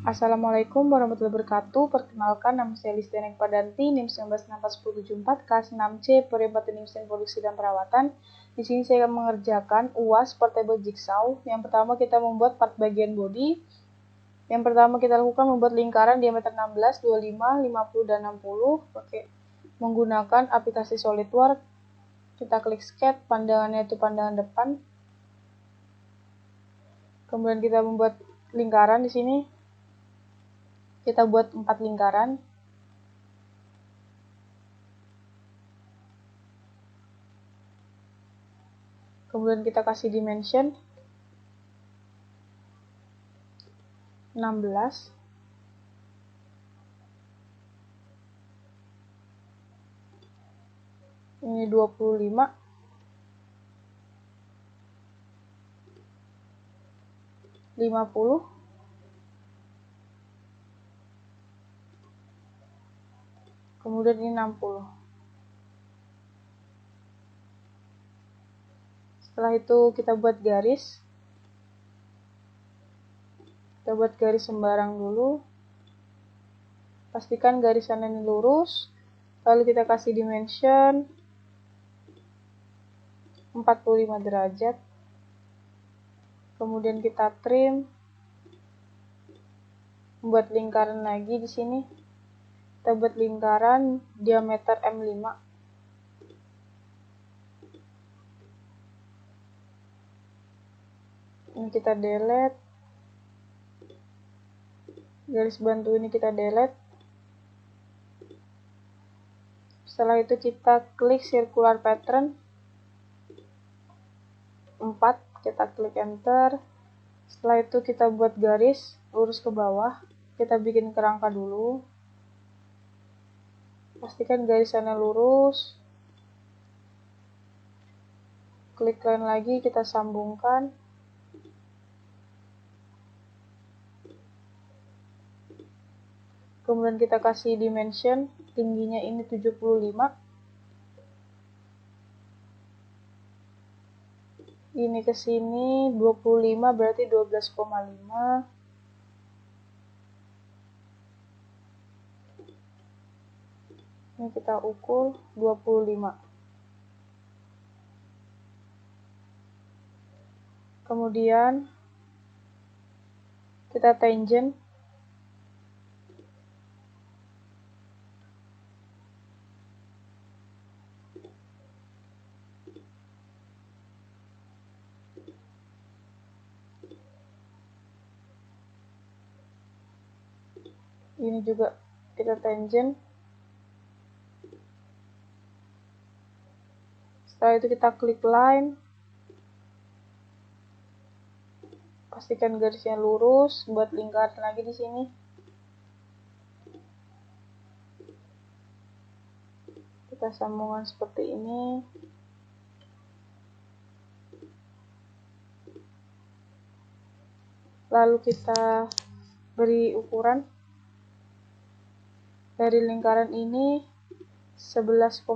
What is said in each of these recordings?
Assalamualaikum warahmatullahi wabarakatuh. Perkenalkan, nama saya Listiana Padanti, NIM 1964, kelas 6C, Peribatan Mesin Produksi dan Perawatan. Di sini saya akan mengerjakan UAS Portable Jigsaw. Yang pertama kita membuat part bagian body. Yang pertama kita lakukan membuat lingkaran diameter 16, 25, 50, dan 60 menggunakan aplikasi SolidWorks. Kita klik sketch, pandangannya itu pandangan depan. Kemudian kita membuat lingkaran di sini. Kita buat 4 lingkaran. Kemudian kita kasih dimension 16. Ini 25. 50. Kemudian ini 60. Setelah itu kita buat garis. Kita buat garis sembarang dulu. Pastikan garisan ini lurus. Lalu kita kasih dimension 45 derajat. Kemudian kita trim. Membuat lingkaran lagi di sini. Kita buat lingkaran diameter M5. Ini kita delete. Garis bantu ini kita delete. Setelah itu kita klik circular pattern 4, kita klik enter. Setelah itu kita buat garis lurus ke bawah. Kita bikin kerangka dulu. Pastikan garisannya lurus. Klik line lagi, kita sambungkan. Kemudian kita kasih dimension, tingginya ini 75. Ini ke sini 25, berarti 12,5. Ini kita ukur 25. Kemudian kita tangent. Ini juga kita tangent. Setelah itu kita klik line. Pastikan garisnya lurus, buat lingkaran lagi di sini. Kita sambungkan seperti ini. Lalu kita beri ukuran. Dari lingkaran ini 11,5.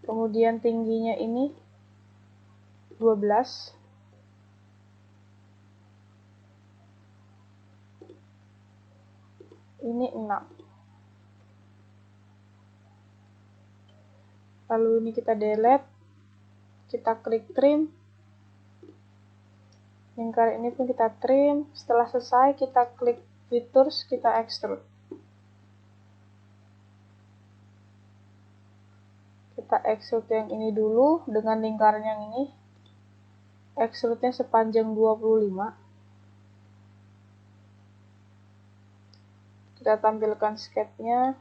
Kemudian tingginya ini 12. Ini 6. Lalu ini kita delete. Kita klik trim. Lingkaran ini pun kita trim. Setelah selesai kita klik features, kita extrude. Kita extrude yang ini dulu dengan lingkaran yang ini. Extrude-nya sepanjang 25. Kita tampilkan sketch-nya.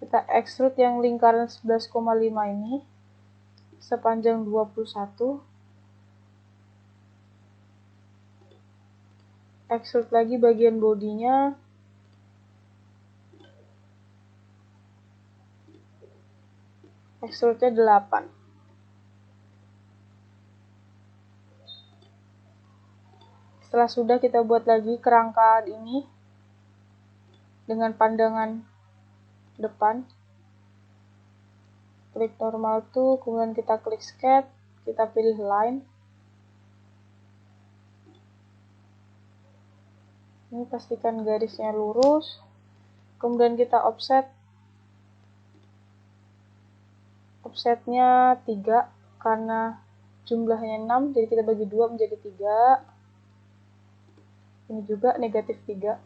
Kita extrude yang lingkaran 11,5 ini sepanjang 21. Extrude lagi bagian bodinya. Extrude-nya 8. Setelah sudah, kita buat lagi kerangka ini dengan pandangan depan. Klik normal tuh, kemudian kita klik sketch, kita pilih line. Ini pastikan garisnya lurus. Kemudian kita offset. Offsetnya 3 karena jumlahnya 6, jadi kita bagi 2 menjadi 3. Ini juga negatif 3.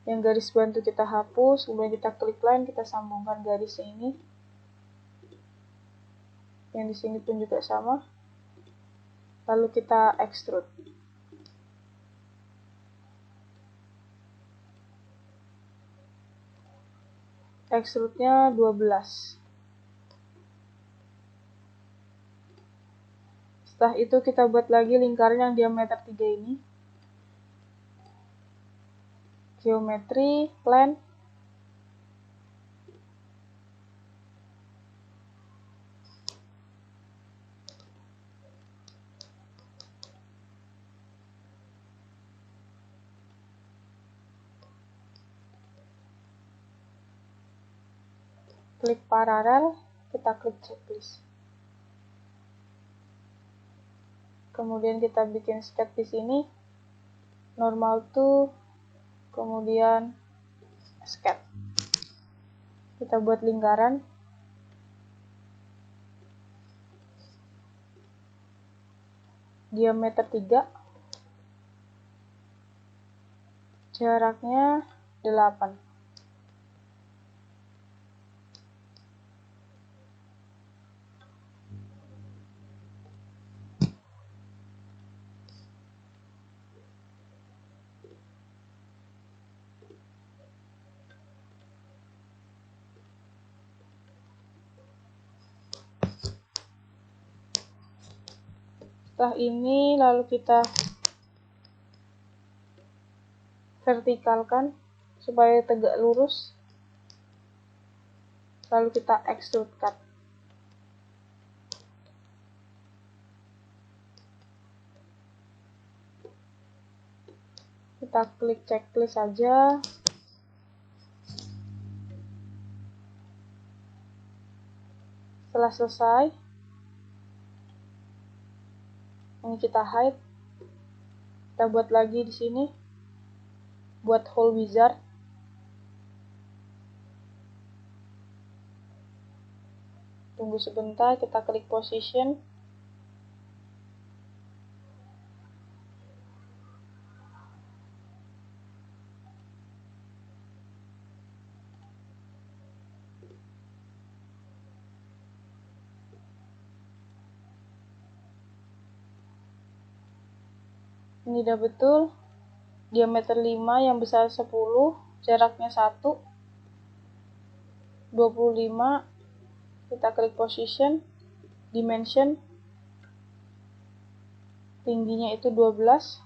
Yang garis bantu kita hapus, kemudian kita klik line, kita sambungkan garisnya ini. Yang di sini pun juga sama. Lalu kita extrude. Extrude-nya 12. Setelah itu kita buat lagi lingkaran yang diameter 3 ini. Geometri, plan. Klik paralel, kita klik checklist. Kemudian kita bikin sketch di sini. Normal to, kemudian sketch. Kita buat lingkaran. Diameter 3. Jaraknya 8. Setelah ini lalu kita vertikalkan supaya tegak lurus. Lalu kita extrude cut. Kita klik checklist saja. Setelah selesai, ini kita hide. Kita buat lagi di sini. Buat hole wizard. Tunggu sebentar, kita klik position. Ini udah betul. Diameter 5, yang besar 10, jaraknya 1, 25. Kita klik position, dimension, tingginya itu 12.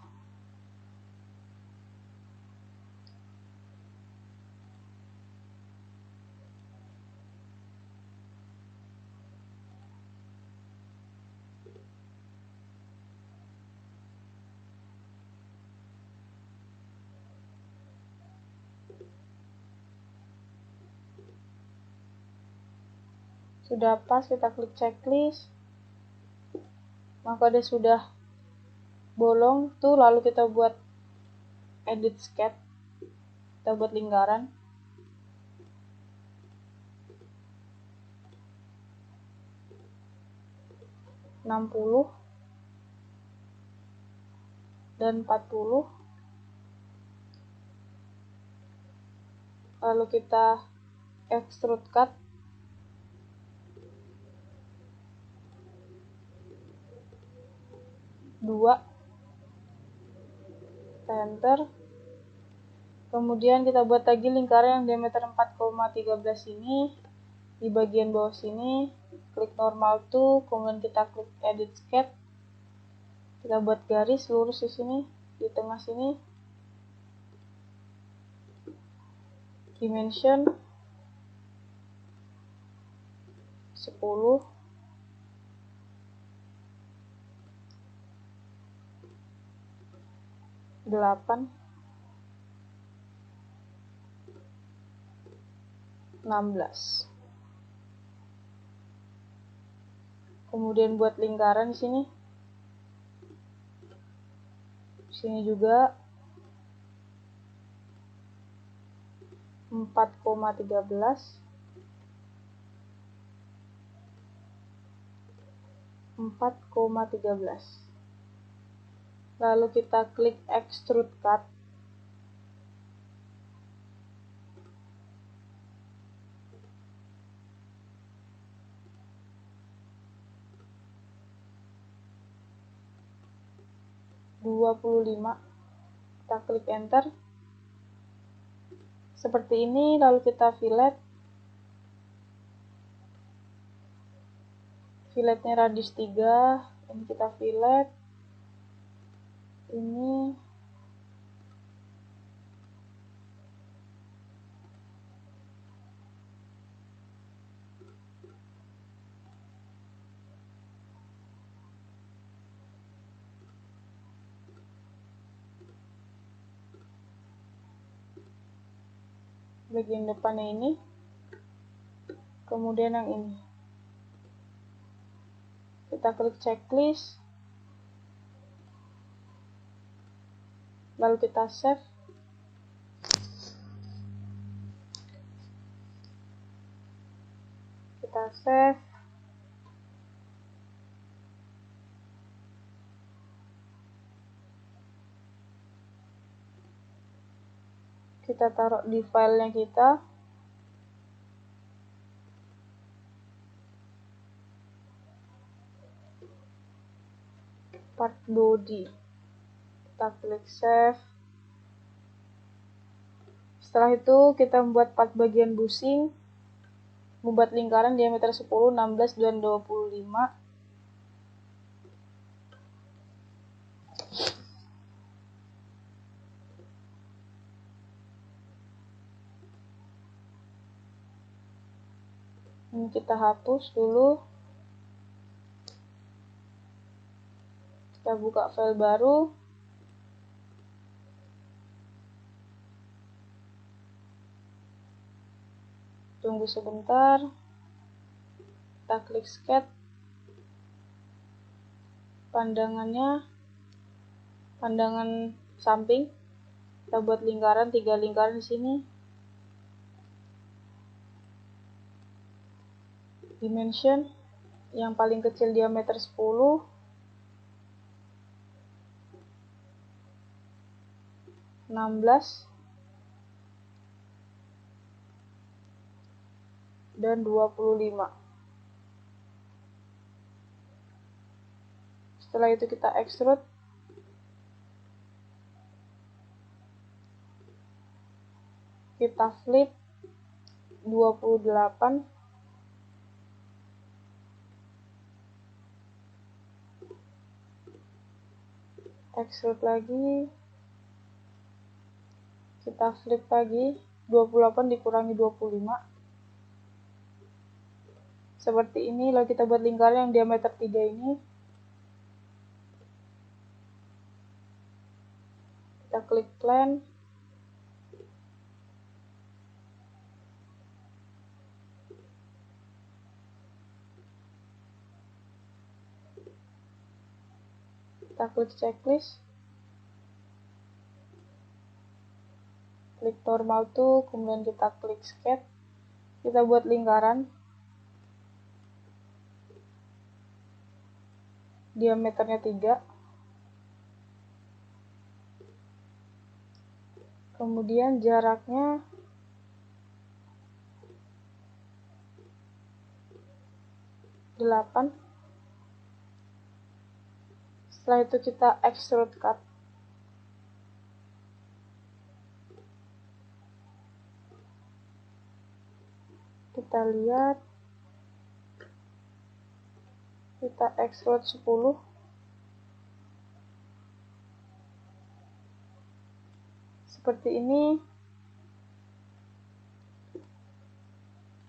Sudah pas, kita klik checklist. Maka dia sudah bolong tuh, lalu kita buat edit sketch. Kita buat lingkaran. (60) dan 40. Lalu kita extrude cut. Dua, enter. Kemudian kita buat lagi lingkaran yang diameter 4,13 ini. Di bagian bawah sini, klik normal to, kemudian kita klik edit sketch. Kita buat garis lurus di sini, di tengah sini. Dimension 10. 8, 16. Kemudian buat lingkaran di sini. Sini juga 4,13, 4,13. Lalu kita klik extrude cut. Kita klik enter. Seperti ini, lalu kita fillet. Filletnya radius 3, ini kita fillet. Ini bagian depannya ini, kemudian yang ini. Kita klik checklist, lalu kita save. Kita save. Kita taruh di filenya kita. Part body. Kita klik save. Setelah itu kita membuat part bagian bushing, membuat lingkaran diameter 10, 16, dan 25. Ini kita hapus dulu. Kita buka file baru. Tunggu sebentar. Kita klik sketch. Pandangan samping. Kita buat lingkaran, 3 lingkaran di sini. Dimension yang paling kecil diameter 10, 16, dan 25. Setelah itu kita extrude. Kita flip 28. Extrude lagi. Kita flip lagi. 28 dikurangi 25. Seperti ini. Lalu kita buat lingkaran yang diameter 3 ini. Kita klik plan. Kita klik checklist. Klik normal to, kemudian kita klik sketch. Kita buat lingkaran. Diameternya 3. Kemudian jaraknya 8. Setelah itu kita extrude cut. Kita lihat. Kita extrude 10. Seperti ini.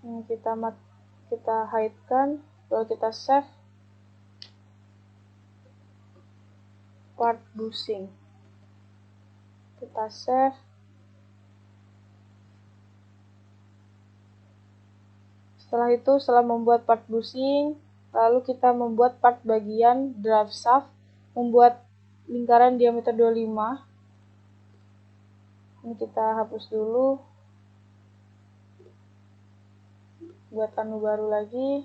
Ini kita hide-kan, lalu kita save. Part bushing. Kita save. Setelah membuat part bushing, lalu kita membuat part bagian drive shaft, membuat lingkaran diameter 25. Ini kita hapus dulu. buat anu baru lagi,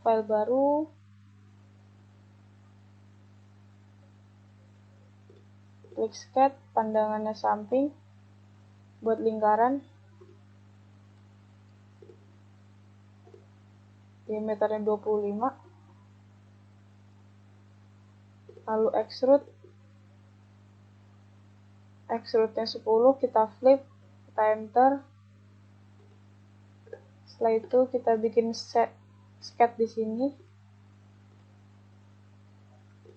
file baru, klik sketch, pandangannya samping, buat lingkaran, diameternya 25, lalu extrude-nya 10, kita flip, kita enter. Setelah itu kita bikin sketch di sini.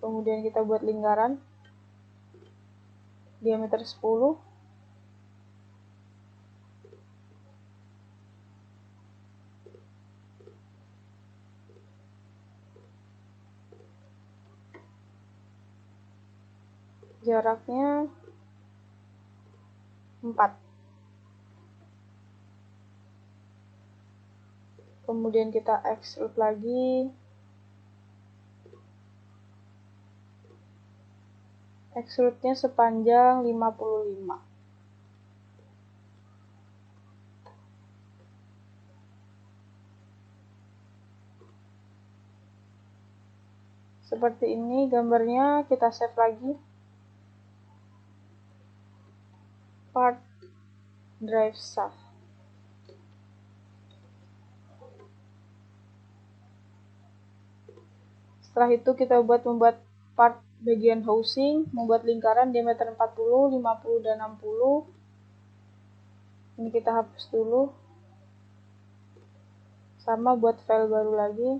Kemudian kita buat lingkaran diameter 10. Jaraknya 4. Kemudian kita extrude lagi. Extrude-nya sepanjang 55. Seperti ini gambarnya, kita save lagi. Part drive shaft. Setelah itu kita membuat part bagian housing, membuat lingkaran diameter 40, 50, dan 60. Ini kita hapus dulu. Sama buat file baru lagi.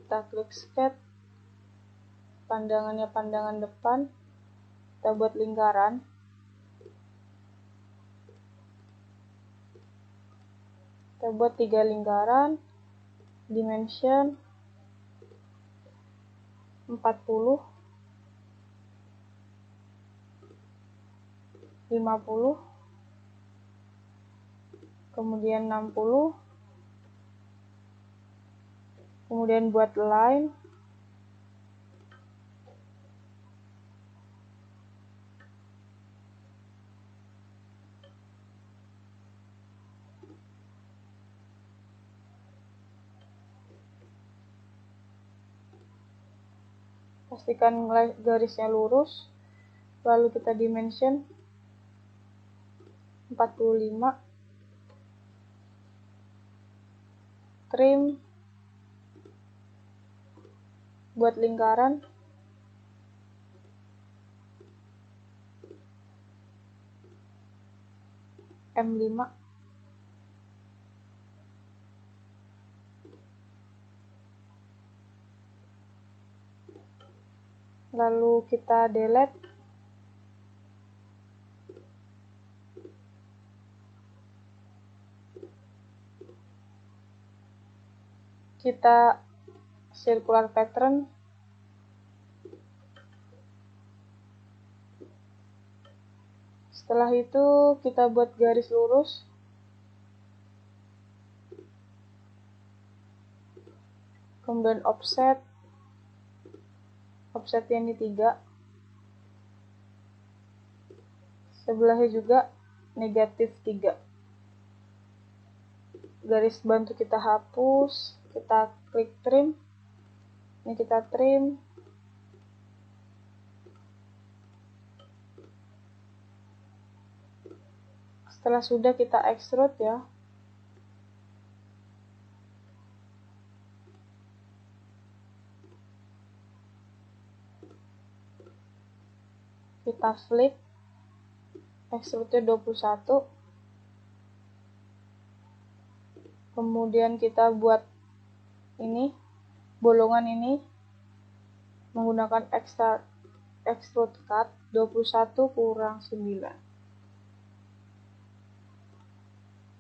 Kita klik sketch, pandangannya pandangan depan, kita buat lingkaran, kita buat 3 lingkaran, dimension 40, 50, kemudian 60, kemudian buat line, pastikan garisnya lurus, lalu kita dimension 45, trim, buat lingkaran, M5, lalu kita delete, kita circular pattern, setelah itu kita buat garis lurus, kemudian offsetnya ini 3, sebelahnya juga negatif 3. Garis bantu kita hapus, kita klik trim, ini kita trim, setelah sudah kita extrude ya. Kita flip, extrude-nya 21, kemudian kita buat ini, bolongan ini menggunakan extrude cut 21 kurang 9.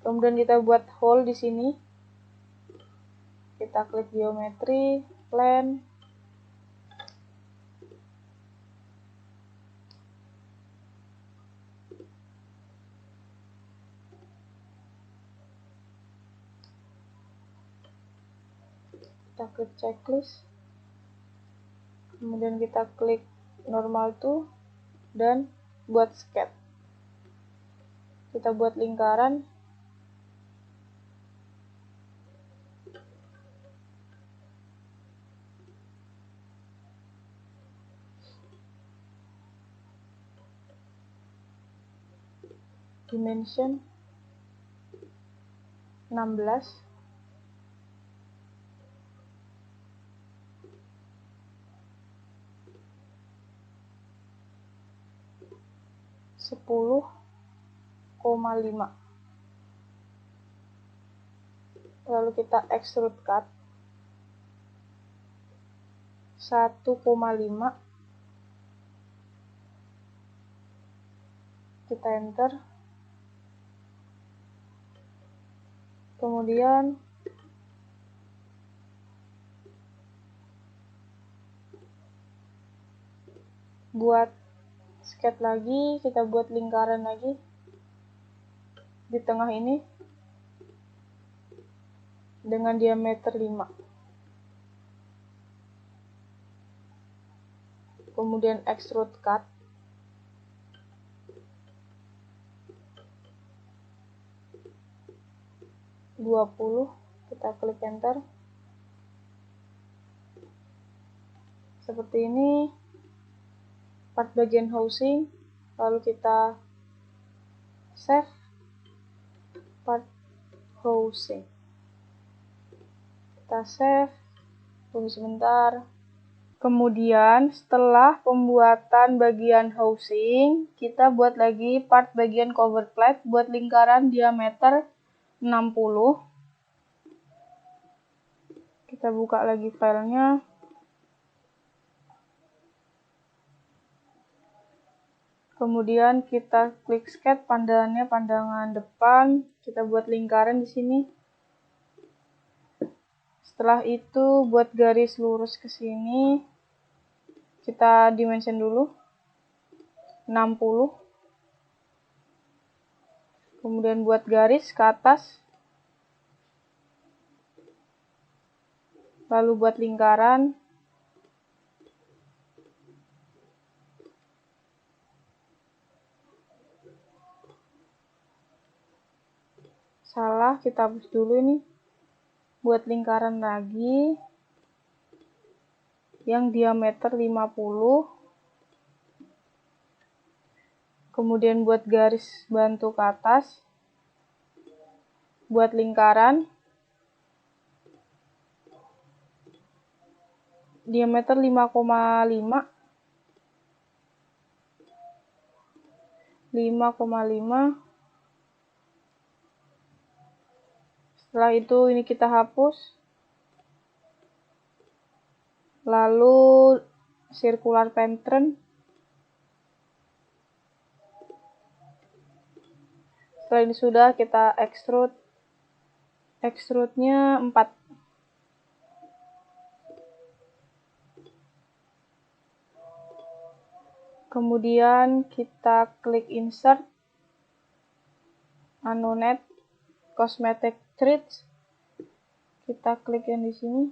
Kemudian kita buat hole di sini, kita klik geometri, plan, kita klik checklist, Kemudian kita klik normal to dan buat sketch. Kita buat lingkaran. Dimension 16. Sepuluh koma lima. Lalu kita extrude cut 1,5. Kita enter. Kemudian buat sketch lagi, kita buat lingkaran lagi di tengah ini dengan diameter 5. Kemudian extrude cut 20. Kita klik enter. Seperti ini part bagian housing. Lalu kita save part housing. Kita save, tunggu sebentar. Kemudian setelah pembuatan bagian housing, kita buat lagi part bagian cover plate buat lingkaran diameter 60. Kita buka lagi filenya. Kemudian kita klik sketch, pandangannya pandangan depan. Kita buat lingkaran di sini. Setelah itu buat garis lurus ke sini. Kita dimension dulu 60. Kemudian buat garis ke atas. Lalu buat lingkaran. Salah, kita hapus dulu ini. Buat lingkaran lagi yang diameter 50. Kemudian buat garis bantu ke atas. Buat lingkaran diameter 5,5. 5,5. Setelah itu ini kita hapus. Lalu circular pattern. Setelah ini sudah, kita extrude. Extrude-nya 4. Kemudian kita klik insert, Annulate Cosmetic Treats. Kita klik yang di sini.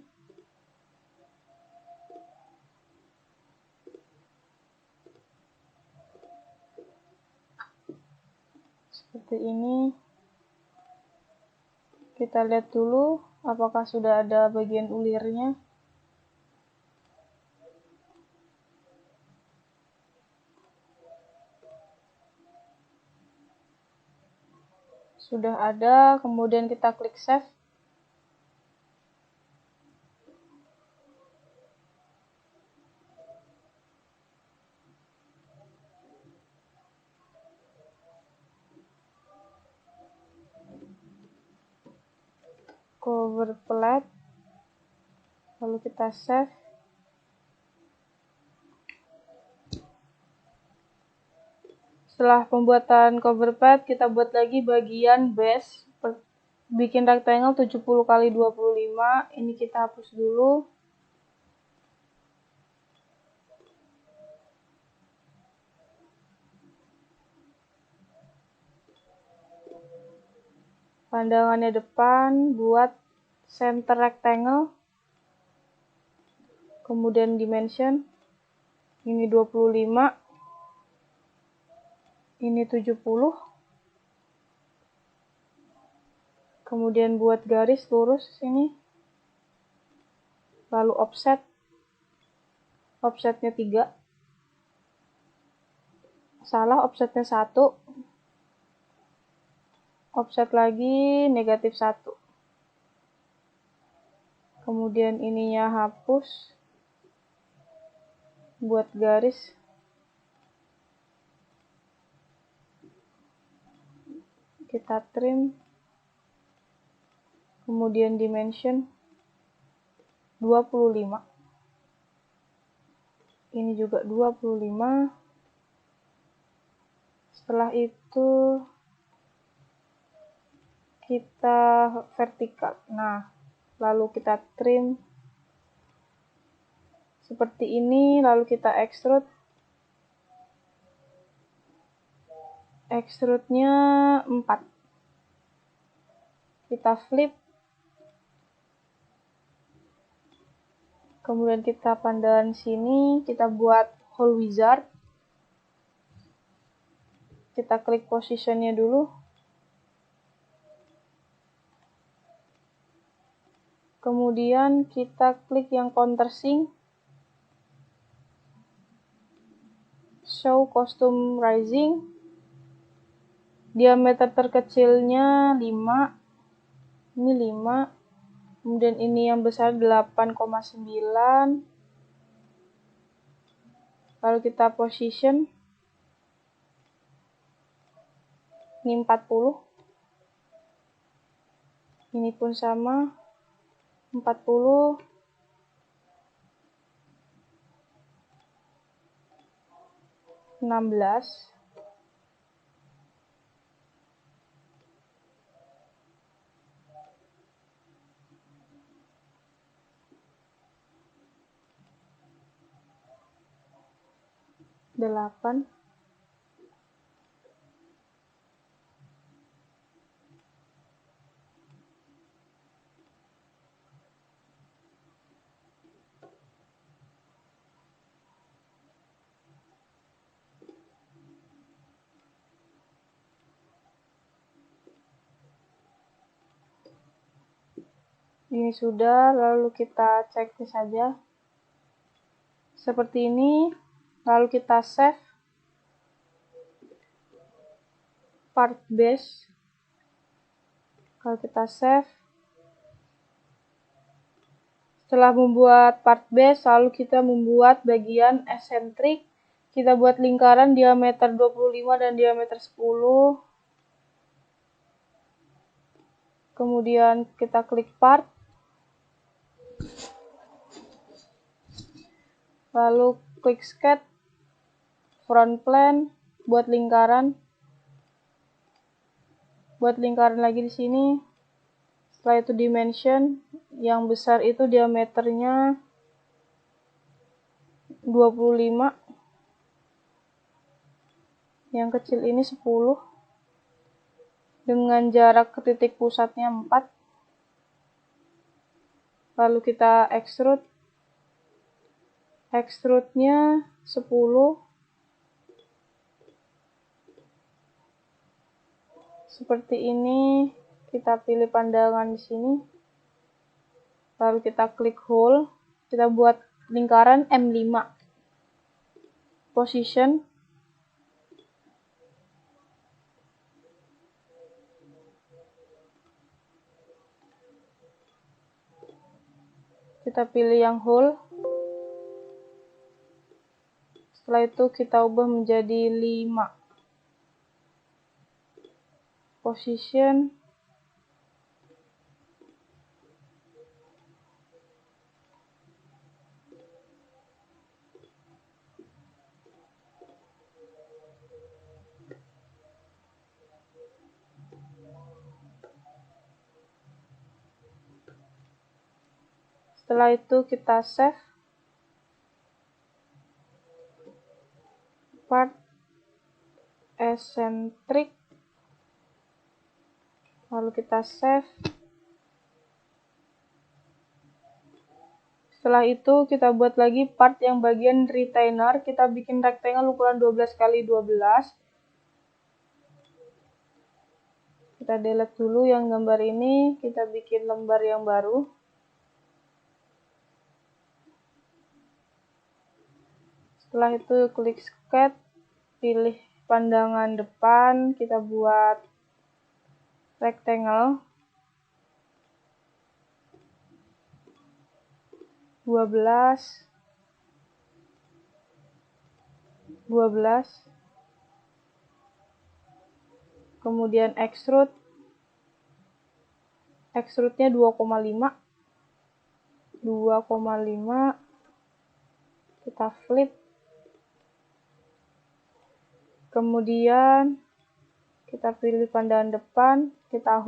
Seperti ini. Kita lihat dulu apakah sudah ada bagian ulirnya. Sudah ada, kemudian kita klik save. Cover plate. Lalu kita save. Setelah pembuatan cover plate, kita buat lagi bagian base. Bikin rectangle 70 x 25. Ini kita hapus dulu. Pandangannya depan, buat center rectangle. Kemudian dimension Ini 25. Ini 70. Kemudian buat garis lurus sini. Lalu offset. Offsetnya 3. Salah, offsetnya 1. Offset lagi negatif 1. Kemudian ininya hapus. Buat garis. Kita trim. Kemudian dimension 25. Ini juga 25. Setelah itu kita vertikal. Nah, lalu kita trim seperti ini, lalu kita extrude. Extrude-nya 4. Kita flip. Kemudian kita pandangan sini, kita buat hole wizard. Kita klik positionnya dulu. Kemudian kita klik yang countersink. Show custom rising. Diameter terkecilnya 5. Ini 5. Kemudian ini yang besar 8,9. Lalu kita position. Ini 40. Ini pun sama. 40. Enam belas. Delapan. Ini sudah, lalu kita cek saja. Seperti ini, lalu kita save. Part base. Kalau kita save. Setelah membuat part base, lalu kita membuat bagian eccentric. Kita buat lingkaran diameter 25 dan diameter 10. Kemudian kita klik part. Lalu klik sketch, front plane, buat lingkaran. Buat lingkaran lagi di sini. Setelah itu dimension, yang besar itu diameternya 25. Yang kecil ini 10. Dengan jarak ke titik pusatnya 4. Lalu kita extrude. Extrude-nya 10. Seperti ini, kita pilih pandangan di sini. Lalu kita klik hole, kita buat lingkaran M5. Position. Kita pilih yang hole. Setelah itu kita ubah menjadi 5. Position. Setelah itu kita save. Part eccentric. Lalu kita save. Setelah itu kita buat lagi part yang bagian retainer, kita bikin rectangle ukuran 12 kali 12. Kita delete dulu yang gambar ini, kita bikin lembar yang baru. Setelah itu klik sketch, pilih pandangan depan, kita buat rectangle 12, kemudian extrude-nya 2,5, kita flip, kemudian kita pilih pandangan depan, kita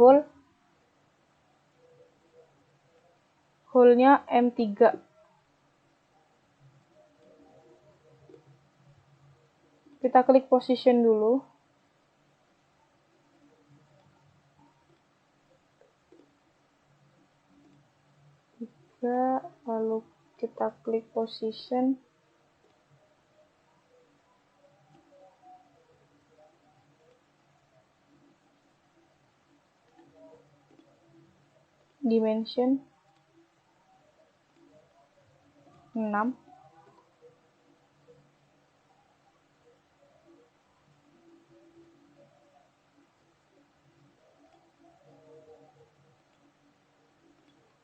hole-nya M3. Kita klik position dulu. Lalu kita klik position. Dimension 6.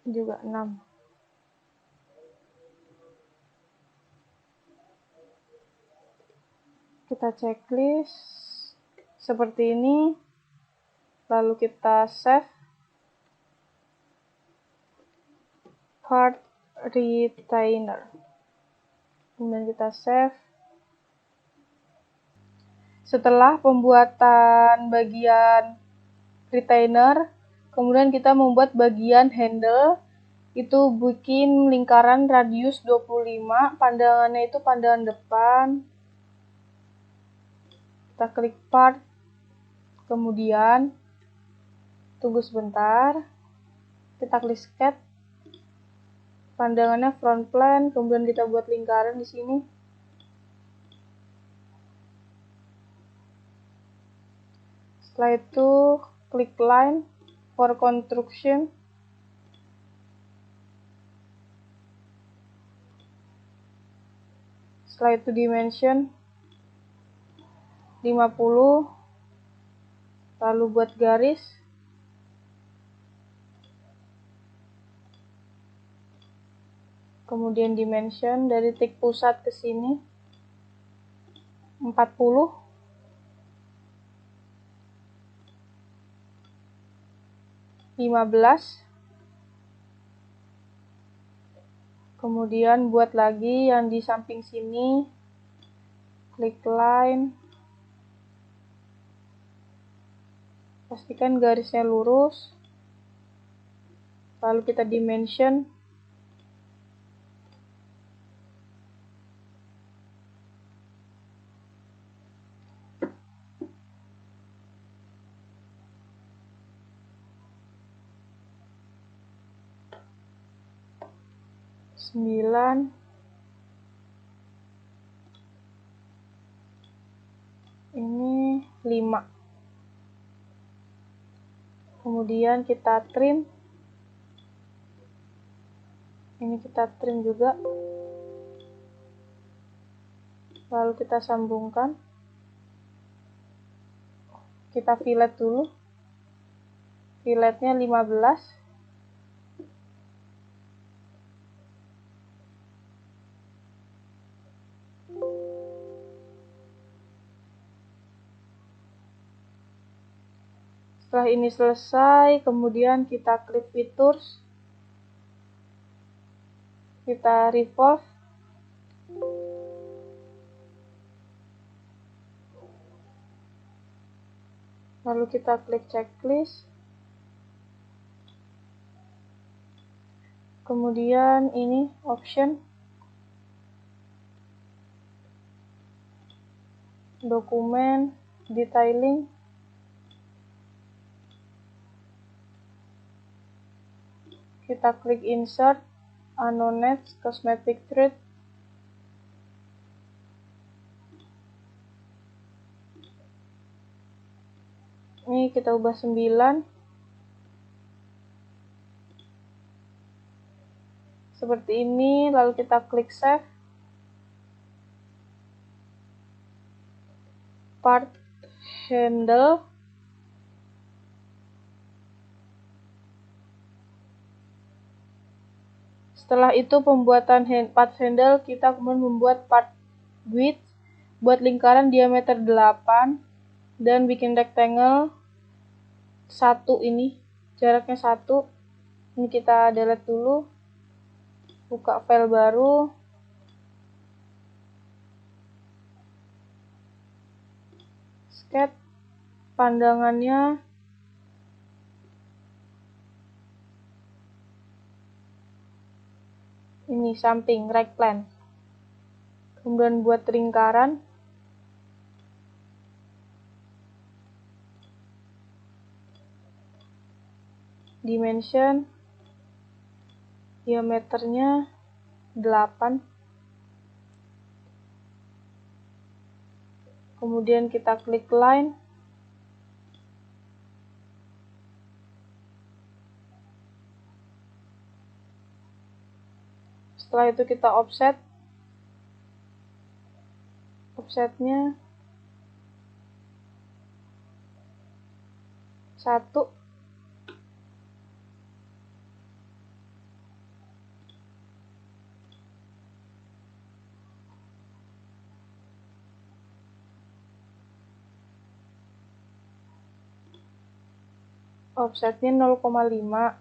Juga 6. Kita checklist seperti ini, lalu kita save part retainer, kemudian kita save. Setelah pembuatan bagian retainer, kemudian kita membuat bagian handle, itu bikin lingkaran radius 25, pandangannya itu pandangan depan. Kita klik part, kemudian tunggu sebentar, kita klik sketch, pandangannya front plane, kemudian kita buat lingkaran di sini. Setelah itu klik line for construction. Setelah itu dimension 50, lalu buat garis, kemudian dimension dari titik pusat ke sini 40, kemudian buat lagi yang di samping sini, klik line, pastikan garisnya lurus, lalu kita dimension 9, ini 5. Kemudian kita trim, ini kita trim juga, lalu kita sambungkan, kita fillet dulu, filletnya 15, setelah ini selesai, kemudian kita klik features, kita revolve, lalu kita klik checklist, kemudian ini option, dokumen, detailing, kita klik insert, Annonates Cosmetic Treat. Ini kita ubah 9. Seperti ini, lalu kita klik save. Part handle. Setelah itu pembuatan part handle, kita kemudian membuat part width, buat lingkaran diameter 8 dan bikin rectangle 1 ini, jaraknya 1. Ini kita delete dulu. Buka file baru. Sketch pandangannya. Ini samping, right plane. Kemudian buat lingkaran. Dimension. Diameternya 8. Kemudian kita klik line. Setelah itu kita offset. Offsetnya 1. Offsetnya 0,5.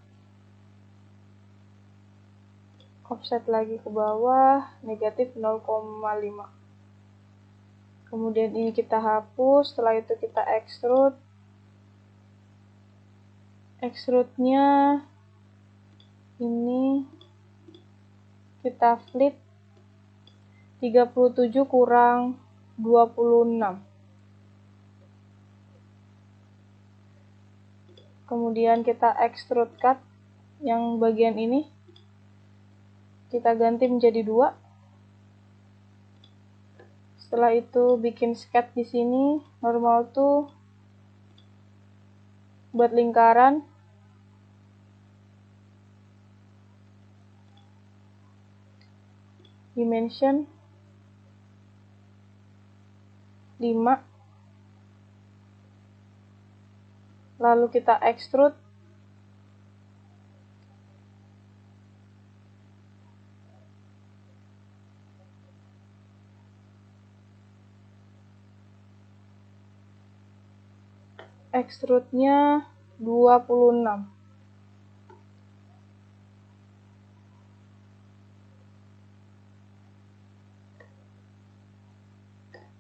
Offset lagi ke bawah, negatif 0,5. Kemudian ini kita hapus, setelah itu kita extrude. Extrude-nya ini kita flip 37 kurang 26. Kemudian kita extrude cut yang bagian ini. Kita ganti menjadi 2. Setelah itu bikin sketch di sini, normal tuh buat lingkaran. Dimension 5. Lalu kita extrude. Extrude-nya 26.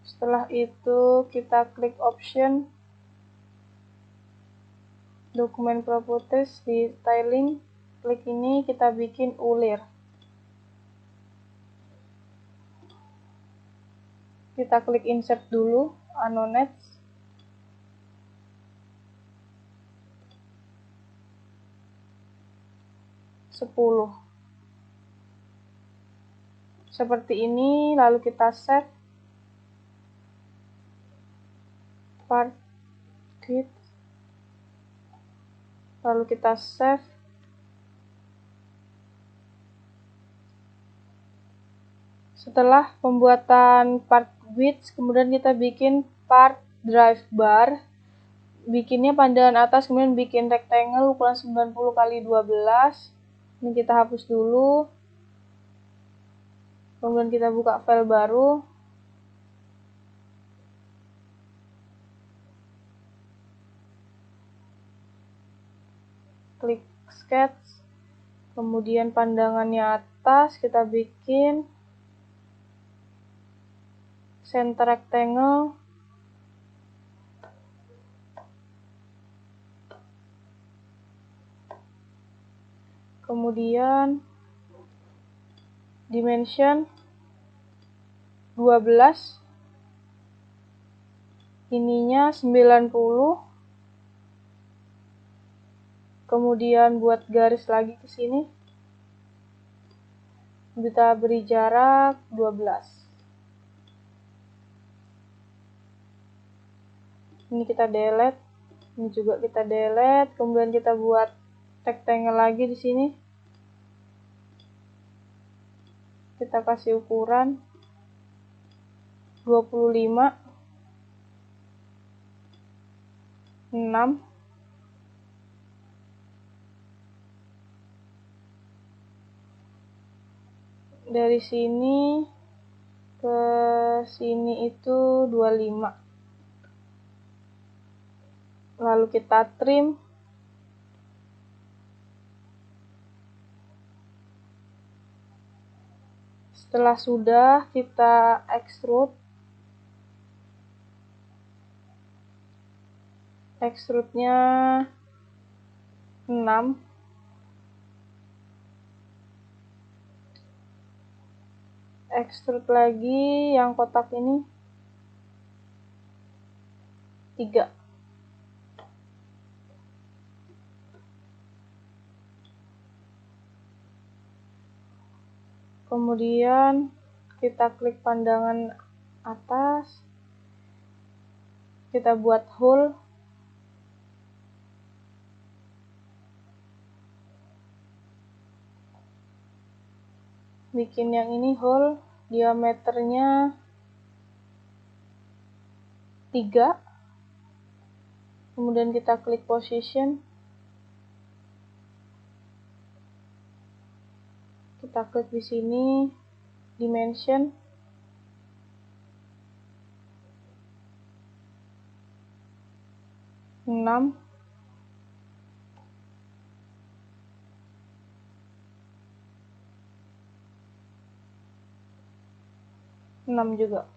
Setelah itu kita klik option, dokumen properties di styling, klik ini, kita bikin ulir. Kita klik insert dulu, annonates. Seperti ini, lalu kita save. Part width. Lalu kita save. Setelah pembuatan part width, kemudian kita bikin part drive bar. Bikinnya pandangan atas, kemudian bikin rectangle ukuran 90 kali 12. Ini kita hapus dulu. Kemudian kita buka file baru. Klik sketch. Kemudian pandangannya atas, kita bikin center rectangle. Kemudian dimension 12. Ininya 90. Kemudian buat garis lagi ke sini. Kita beri jarak 12. Ini kita delete, ini juga kita delete, kemudian kita buat rectangle lagi di sini. Kita kasih ukuran 25, 6, dari sini ke sini itu 25. Lalu kita trim. Setelah sudah, kita extrude. Extrude-nya 6. Extrude lagi yang kotak ini 3. Kemudian kita klik pandangan atas, kita buat hole. Bikin yang ini hole, diameternya 3. Kemudian kita klik position. Kita klik di sini, dimension. Enam. Juga.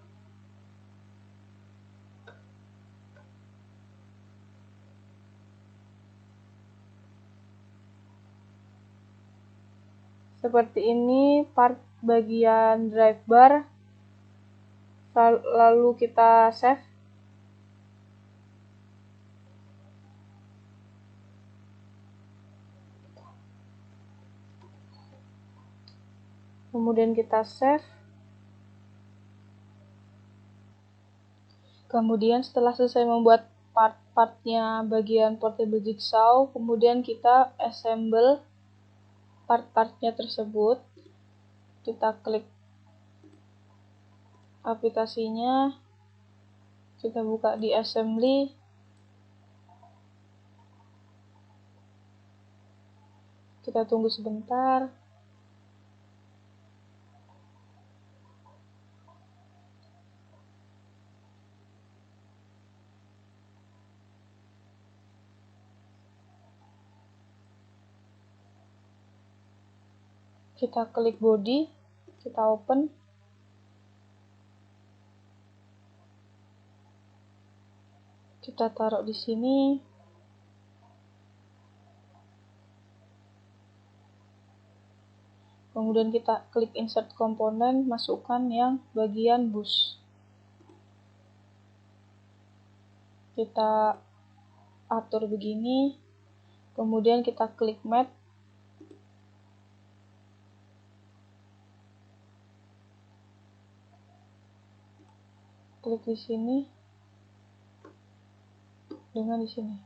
Seperti ini part bagian drive bar. Lalu kita save. Kemudian kita save. Kemudian setelah selesai membuat part-partnya bagian portable jigsaw, kemudian kita assemble part-partnya tersebut. Kita klik aplikasinya, kita buka di assembly, kita tunggu sebentar. Kita klik body, kita open. Kita taruh di sini. Kemudian kita klik insert komponen, masukkan yang bagian bus. Kita atur begini. Kemudian kita klik matte. Klik di sini. Dengan di sini.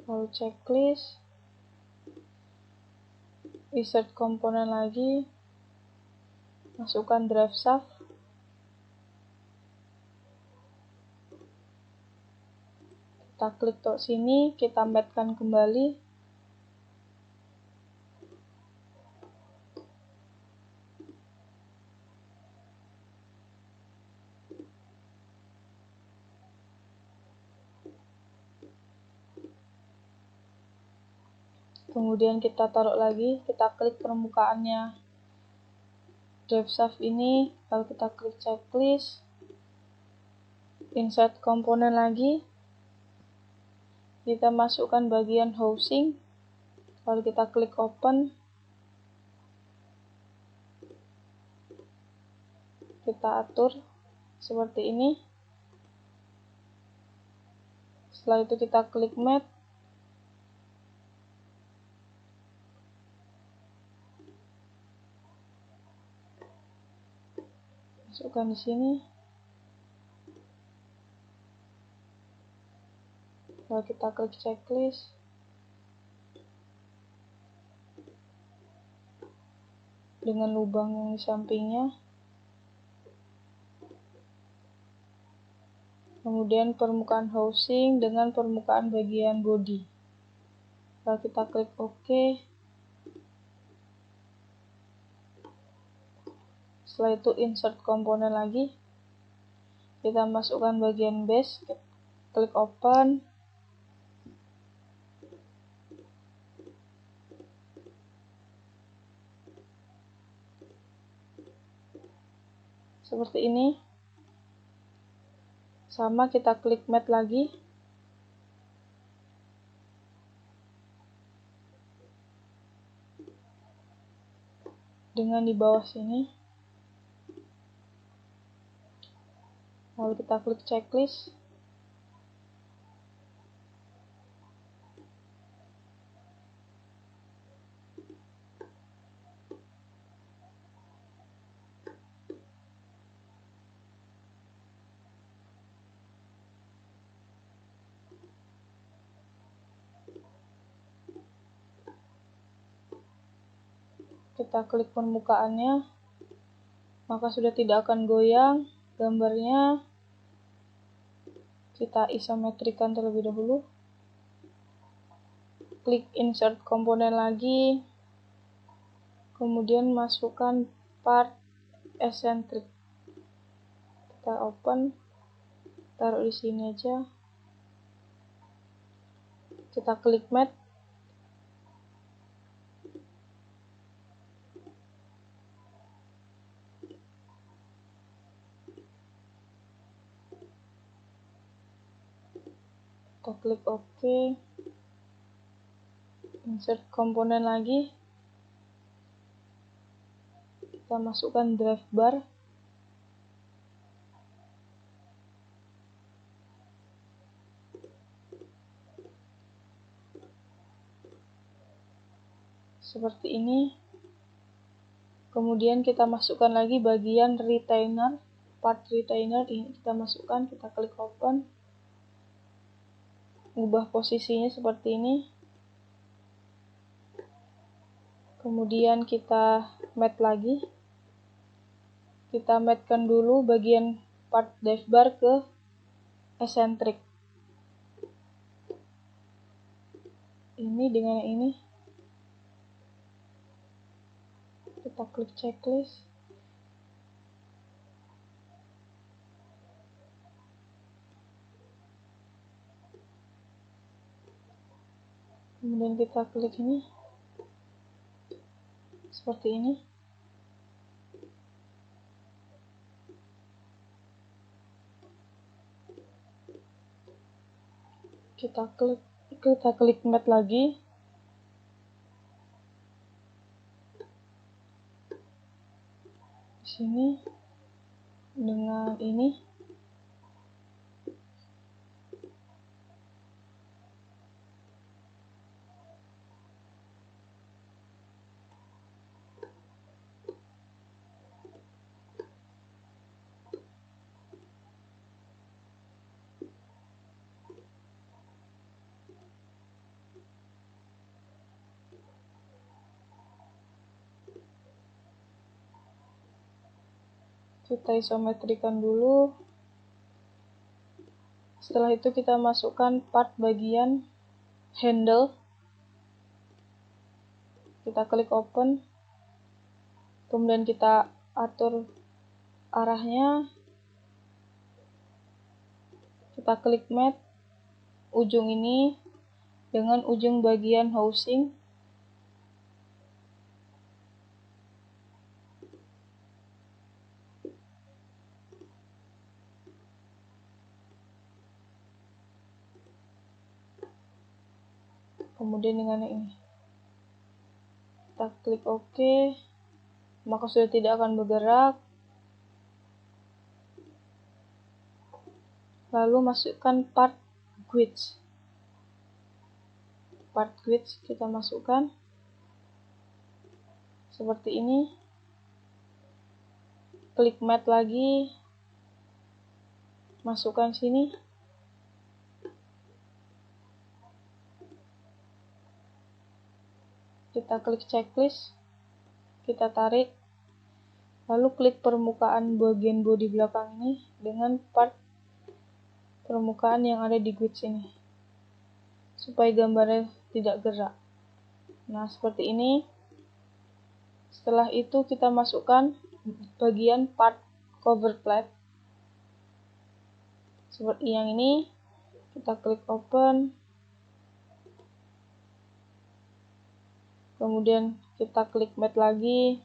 Lalu checklist, insert komponen lagi, masukkan drive shaft, kita klik sini, kita matkan kembali. Kemudian kita taruh lagi, kita klik permukaannya drive shaft ini, lalu kita klik checklist, insert komponen lagi, kita masukkan bagian housing, lalu kita klik open. kita atur seperti ini. Setelah itu kita klik matte, masukkan di sini. Lalu kita klik checklist. Dengan lubang yang di sampingnya. Kemudian permukaan housing dengan permukaan bagian body. Lalu kita klik OK. Setelah itu insert komponen lagi. Kita masukkan bagian base, klik open. Seperti ini. Sama, kita klik matte lagi. Dengan di bawah sini. Lalu kita klik checklist. Kita klik permukaannya, maka sudah tidak akan goyang gambarnya. Kita isometrikan terlebih dahulu. Klik insert komponen lagi, kemudian masukkan part eccentric. Kita open, taruh di sini aja. Kita klik matte. Kita klik OK. Insert komponen lagi. Kita masukkan drive bar. Seperti ini. Kemudian kita masukkan lagi bagian retainer, part retainer ini kita masukkan, kita klik open. Ubah posisinya seperti ini. Kemudian kita matte lagi. Kita mattekan dulu bagian part dive bar ke eccentric. Ini dengan ini. Kita klik checklist. Kemudian kita klik ini. Seperti ini. Kita klik matte lagi. Di sini dengan ini. Kita isometrikan dulu. Setelah itu kita masukkan part bagian handle. Kita klik open. Kemudian kita atur arahnya. Kita klik matte ujung ini dengan ujung bagian housing. Kemudian dengan ini. Kita klik OK. Maka sudah tidak akan bergerak. Lalu masukkan part width. Part width kita masukkan seperti ini. Klik matte lagi, masukkan sini. Kita klik checklist, kita tarik, lalu klik permukaan bagian bodi belakang ini dengan part permukaan yang ada di grid sini, supaya gambarnya tidak gerak. Nah, seperti ini. Setelah itu kita masukkan bagian part cover plate seperti yang ini. Kita klik open, kemudian kita klik matte lagi,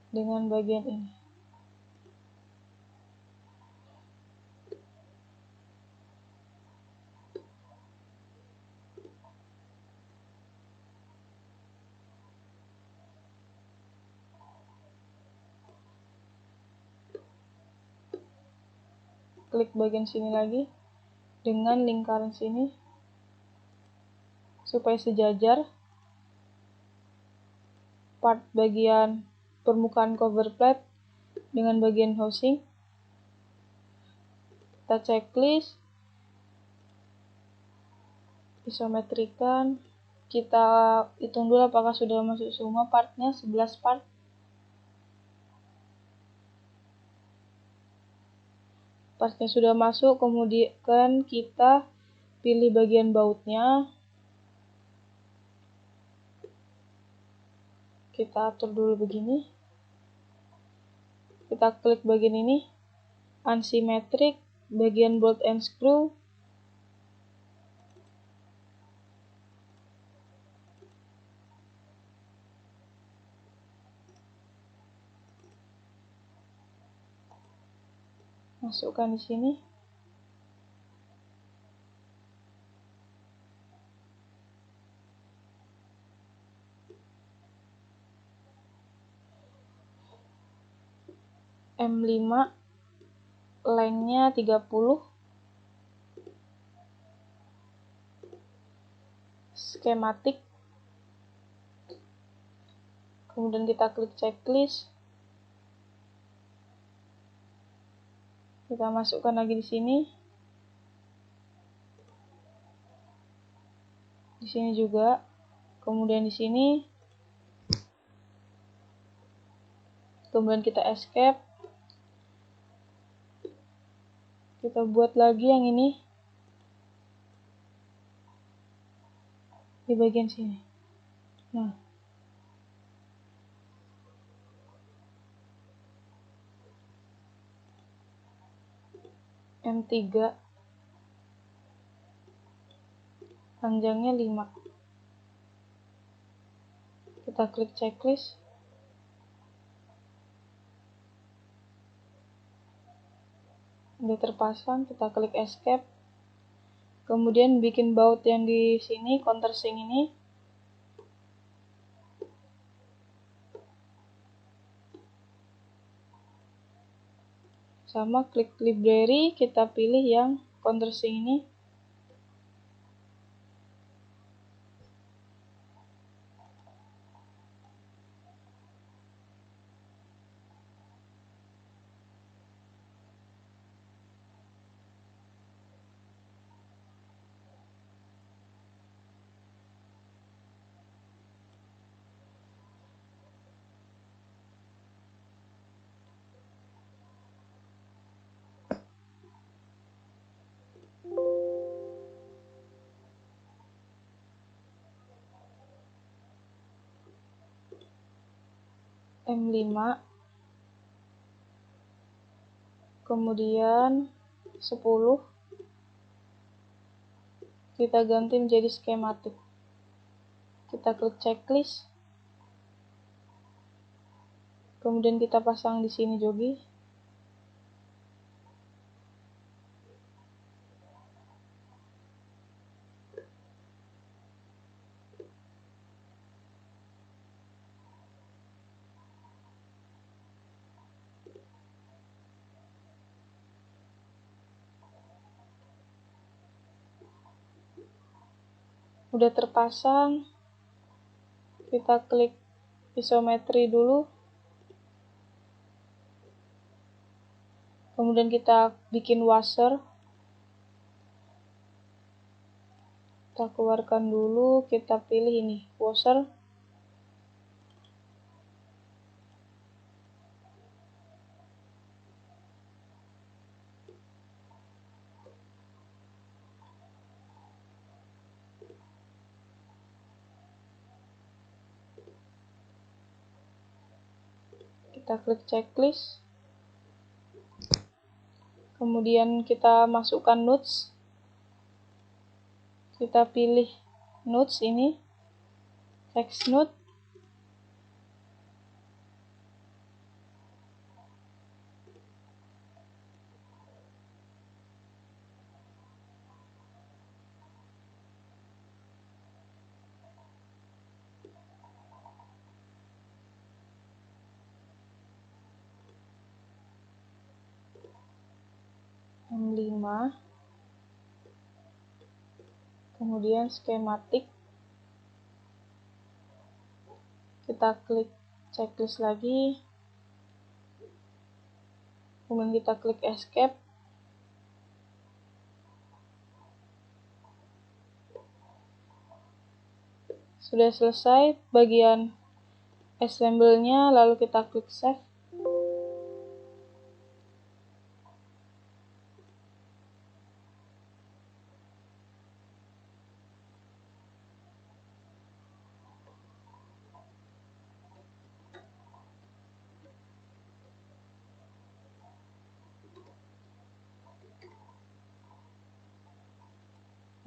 dengan bagian ini. Klik bagian sini lagi dengan lingkaran sini supaya sejajar. Part bagian permukaan cover plate dengan bagian housing. Kita checklist, isometrikan, kita hitung dulu apakah sudah masuk semua partnya, 11 part. Partnya sudah masuk, kemudian kita pilih bagian bautnya. Kita atur dulu begini. Kita klik bagian ini, unsymmetric, bagian bolt and screw. Masukkan di sini. M5 lengthnya 30. Skematik. Kemudian kita klik checklist. Kita masukkan lagi di sini. Di sini juga. Kemudian di sini. Kemudian kita escape. Kita buat lagi yang ini di bagian sini. Nah, M3 panjangnya 5. Kita klik checklist. Udah terpasang, kita klik escape. Kemudian bikin baut yang di sini, countersink ini. Sama klik library, kita pilih yang countersink ini. M5, kemudian 10, kita ganti menjadi skematik. Kita klik checklist, kemudian kita pasang di sini juga. Udah terpasang, kita klik isometri dulu. Kemudian kita bikin washer. Kita keluarkan dulu, kita pilih ini, washer. Kita klik checklist. Kemudian kita masukkan notes. Kita pilih notes ini, text note. M5, kemudian skematik, kita klik checklist lagi, kemudian kita klik escape. Sudah selesai bagian assemble-nya, lalu kita klik save.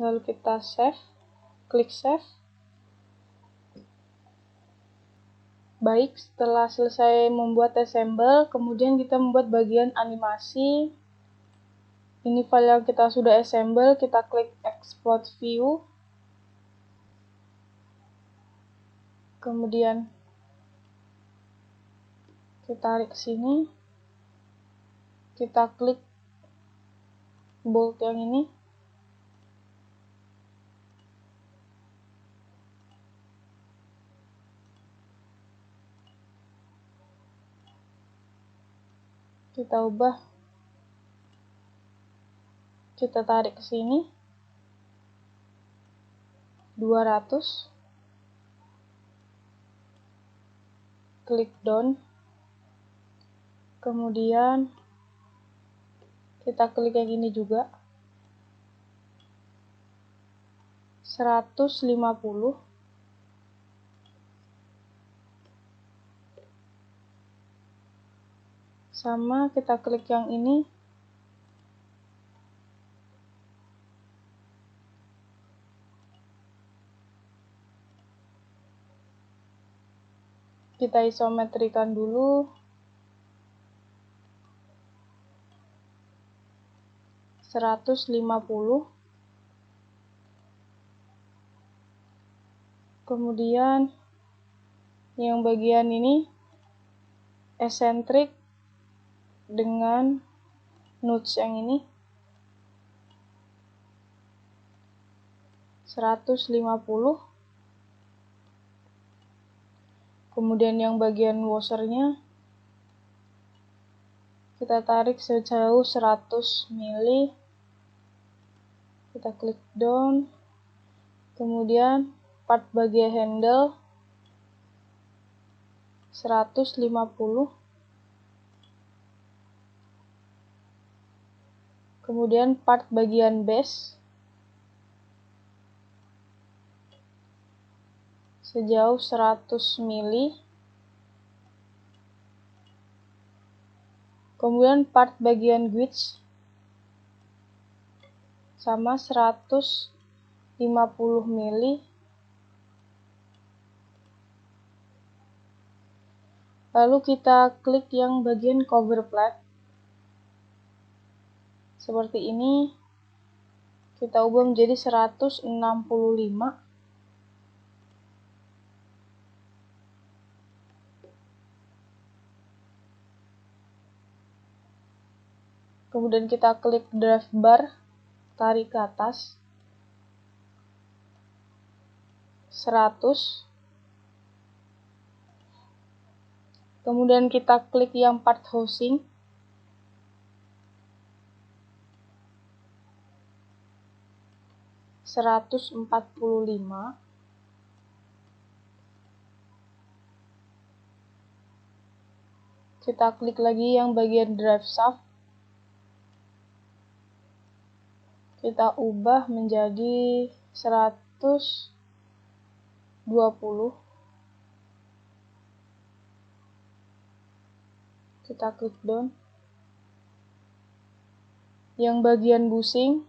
Lalu kita save, klik save. Baik, setelah selesai membuat assemble, kemudian kita membuat bagian animasi. Ini file yang kita sudah assemble, kita klik export view. Kemudian kita tarik ke sini. Kita klik bolt yang ini. Kita ubah, kita tarik ke sini 200, klik down, kemudian kita klik yang ini juga 150, sama kita klik yang ini kita isometrikan dulu 150, kemudian yang bagian ini eccentric dengan notch yang ini 150, kemudian yang bagian washernya kita tarik sejauh 100 mili, kita klik down, kemudian part bagian handle 150, kemudian part bagian base sejauh 100 mili, kemudian part bagian guide sama 150 mili, lalu kita klik yang bagian cover plate seperti ini, kita ubah menjadi 165, kemudian kita klik drive bar, tarik ke atas, 100. Kemudian kita klik yang part housing. $145. Kita klik lagi yang bagian drive shaft. Kita ubah menjadi 120. Kita klik down. Yang bagian bushing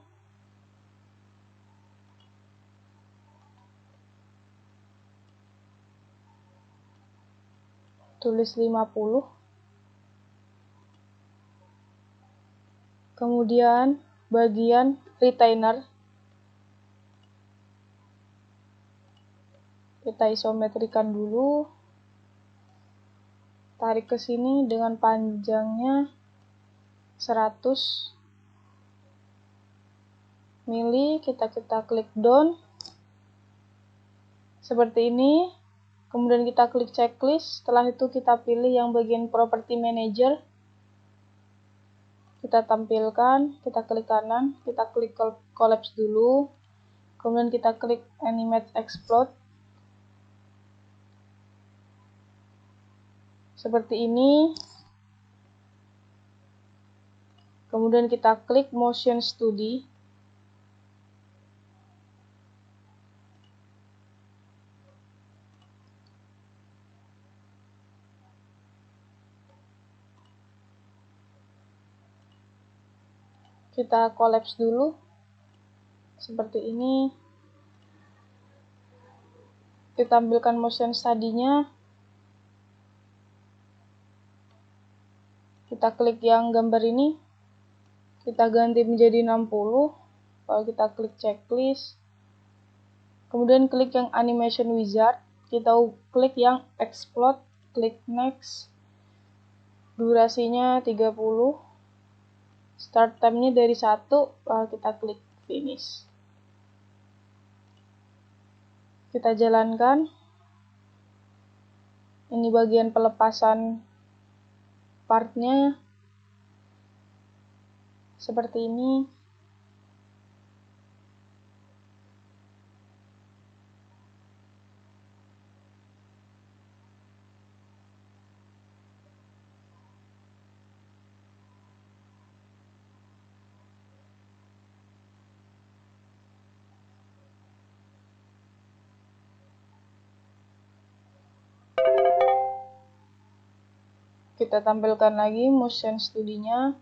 tulis 50. Kemudian bagian retainer kita isometrikan dulu. Tarik ke sini dengan panjangnya 100 mili. Kita klik down seperti ini. Kemudian kita klik checklist. Setelah itu kita pilih yang bagian property manager. Kita tampilkan, kita klik kanan, kita klik collapse dulu. Kemudian kita klik animate explode. Seperti ini. Kemudian kita klik motion study. Kita collapse dulu. Seperti ini. Kita tampilkan motion study-nya. Kita klik yang gambar ini. Kita ganti menjadi 60. Kalau kita klik checklist. Kemudian klik yang animation wizard. Kita klik yang explode. Klik next. Durasinya 30. Start time-nya dari 1, lalu kita klik finish. Kita jalankan. Ini bagian pelepasan partnya. Seperti ini. Kita tampilkan lagi motion studinya.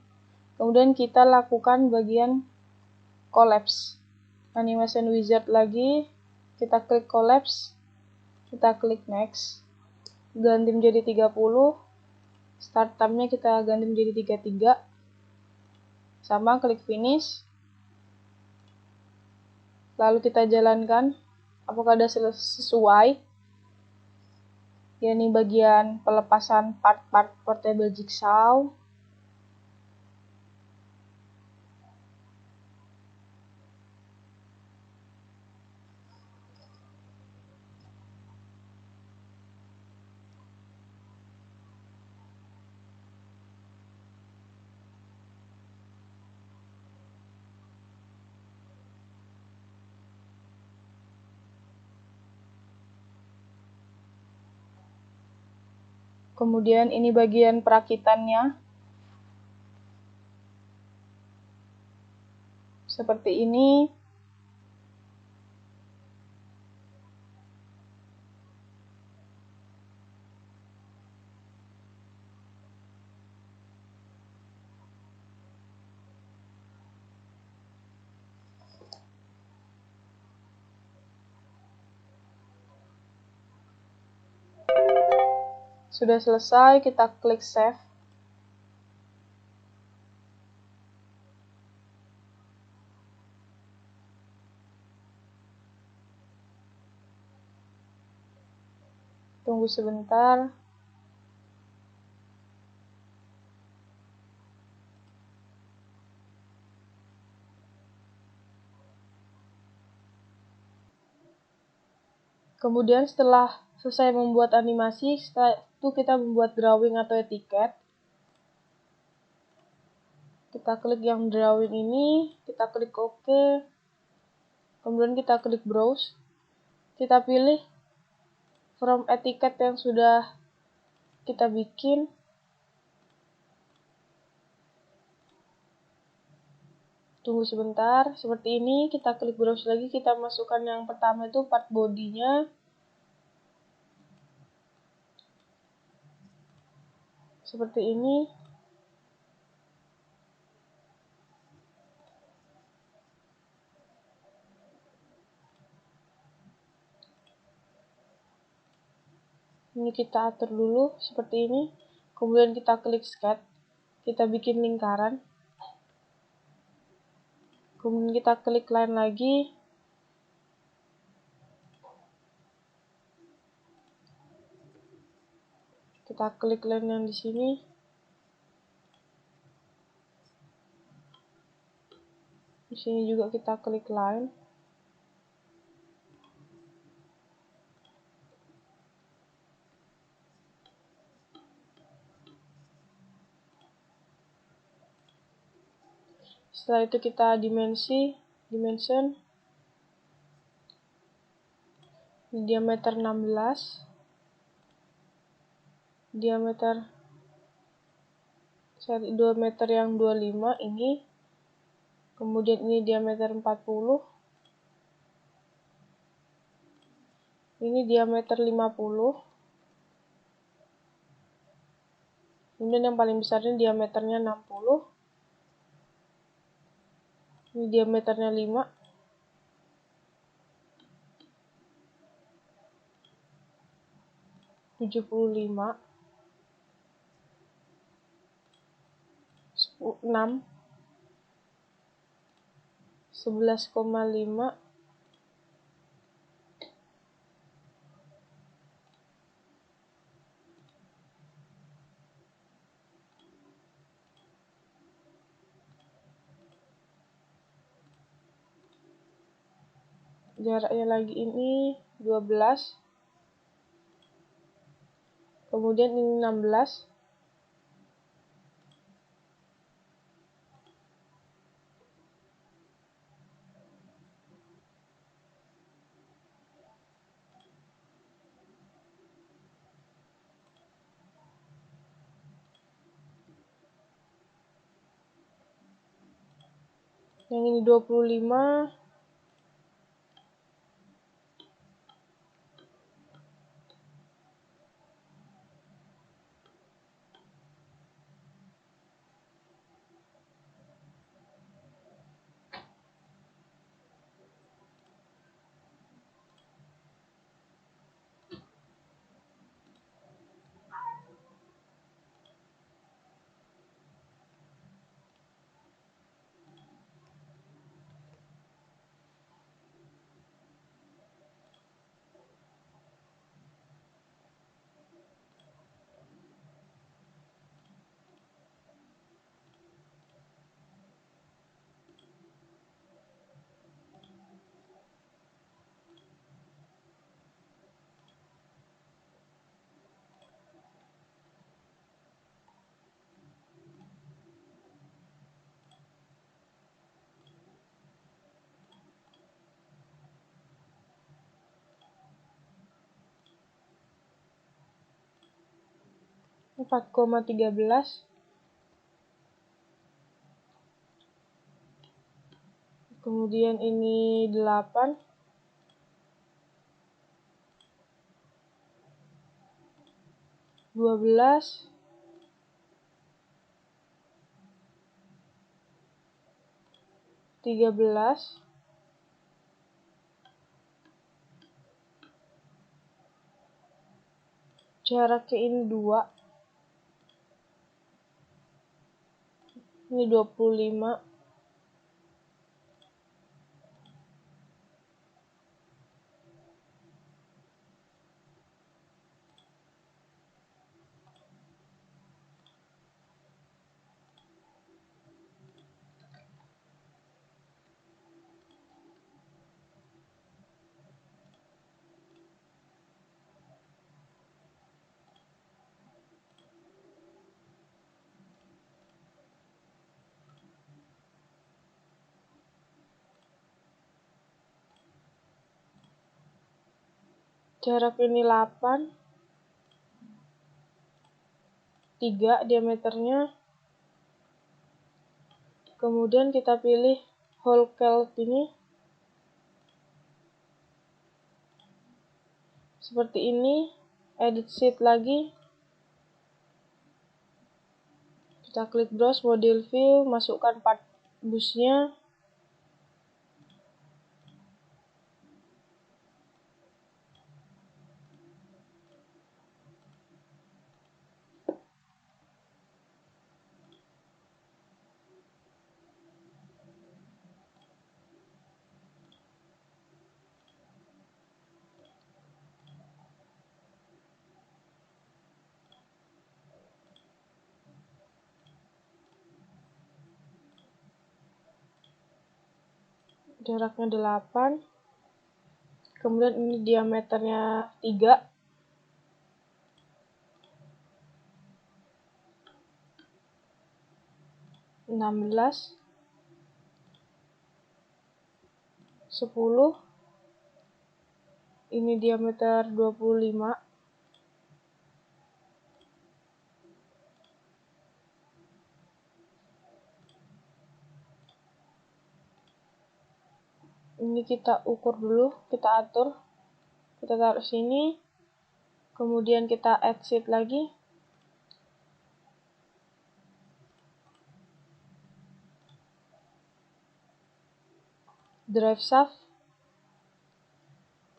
Kemudian kita lakukan bagian collapse. Animation wizard lagi. Kita klik collapse. Kita klik next. Ganti menjadi 30. Start time-nya kita ganti menjadi 33. Sama, klik finish. Lalu kita jalankan. Apakah sudah sesuai? Ya, ini bagian pelepasan part-part portable jigsaw. Kemudian ini bagian perakitannya. Seperti ini. Sudah selesai, kita klik save. Tunggu sebentar. Kemudian setelah selesai membuat animasi, setelah itu kita membuat drawing atau etiket. Kita klik yang drawing ini, kita klik OK, kemudian kita klik browse, kita pilih from etiket yang sudah kita bikin. Tunggu sebentar, seperti ini, kita klik browse lagi, kita masukkan yang pertama itu part bodinya. Seperti ini. Ini kita atur dulu seperti ini. Kemudian kita klik sketch. Kita bikin lingkaran. Kemudian kita klik line lagi. Kita klik line yang di sini. Di sini juga kita klik line. Setelah itu kita dimension diameter 16, diameter 2 meter yang 25 ini, kemudian ini diameter 40, ini diameter 50, kemudian yang paling besar ini diameternya 60, ini diameternya 5, tujuh puluh lima, 6, 11,5, jaraknya lagi ini 12, kemudian ini 16, yang ini 25, empat koma 13, kemudian ini 8, 12, 13, jaraknya ini 2, ini 25, Jarak ini 8, 3 diameternya. Kemudian kita pilih whole cloth ini. Seperti ini. Edit sheet lagi. Kita klik browse model view, masukkan part busnya. Jaraknya 8. Kemudian ini diameternya 3. 16, 10. Ini diameter 25. Ini kita ukur dulu, kita atur. Kita taruh sini. Kemudian kita add sheet lagi. Drive shaft.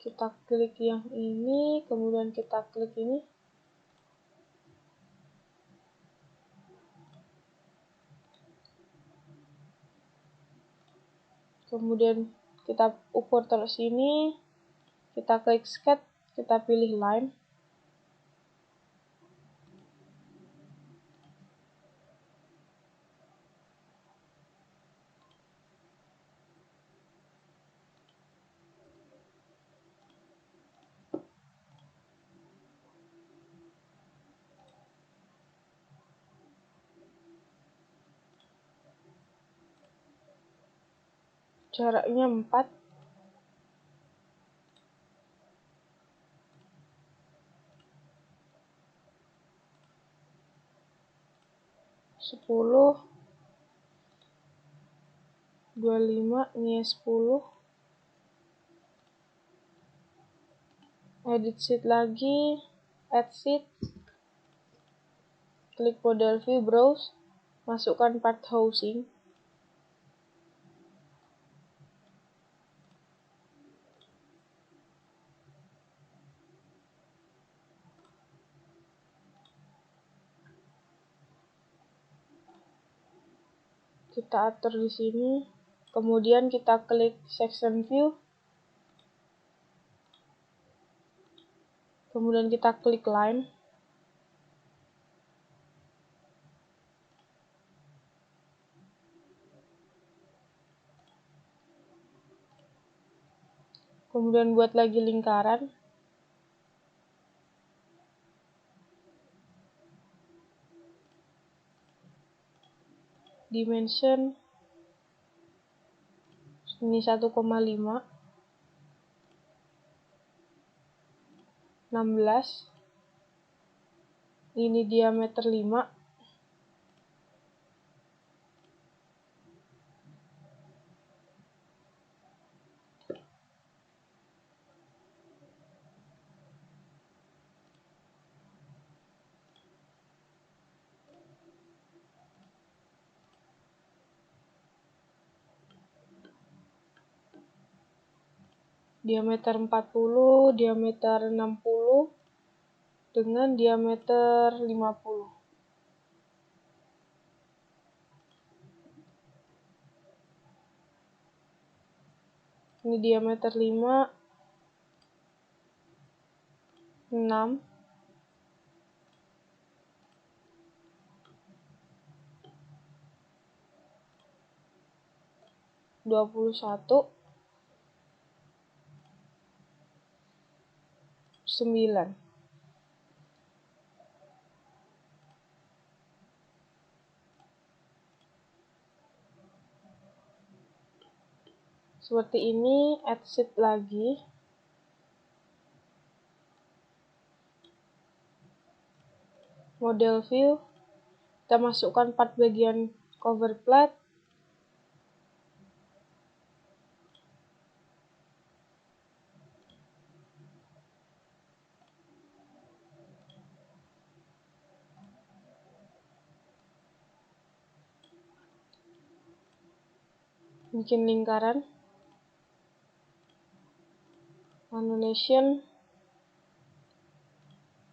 Kita klik yang ini, kemudian kita klik ini. Kemudian kita ukur terus sini. Kita klik sketch, kita pilih line. Jaraknya 4. 10, 25, ini 10. Edit sheet lagi, add sheet. Klik model view, browse, masukkan part housing. Kita atur di sini. Kemudian kita klik section view. Kemudian kita klik line. Kemudian buat lagi lingkaran. Dimension ini 1,5. 16. Ini diameter 5. Diameter 40, diameter 60, dengan diameter 50. Ini diameter 5, 6, 21, 9. Seperti ini, add sheet lagi. model view, kita masukkan part bagian cover plate, bikin lingkaran, annulation,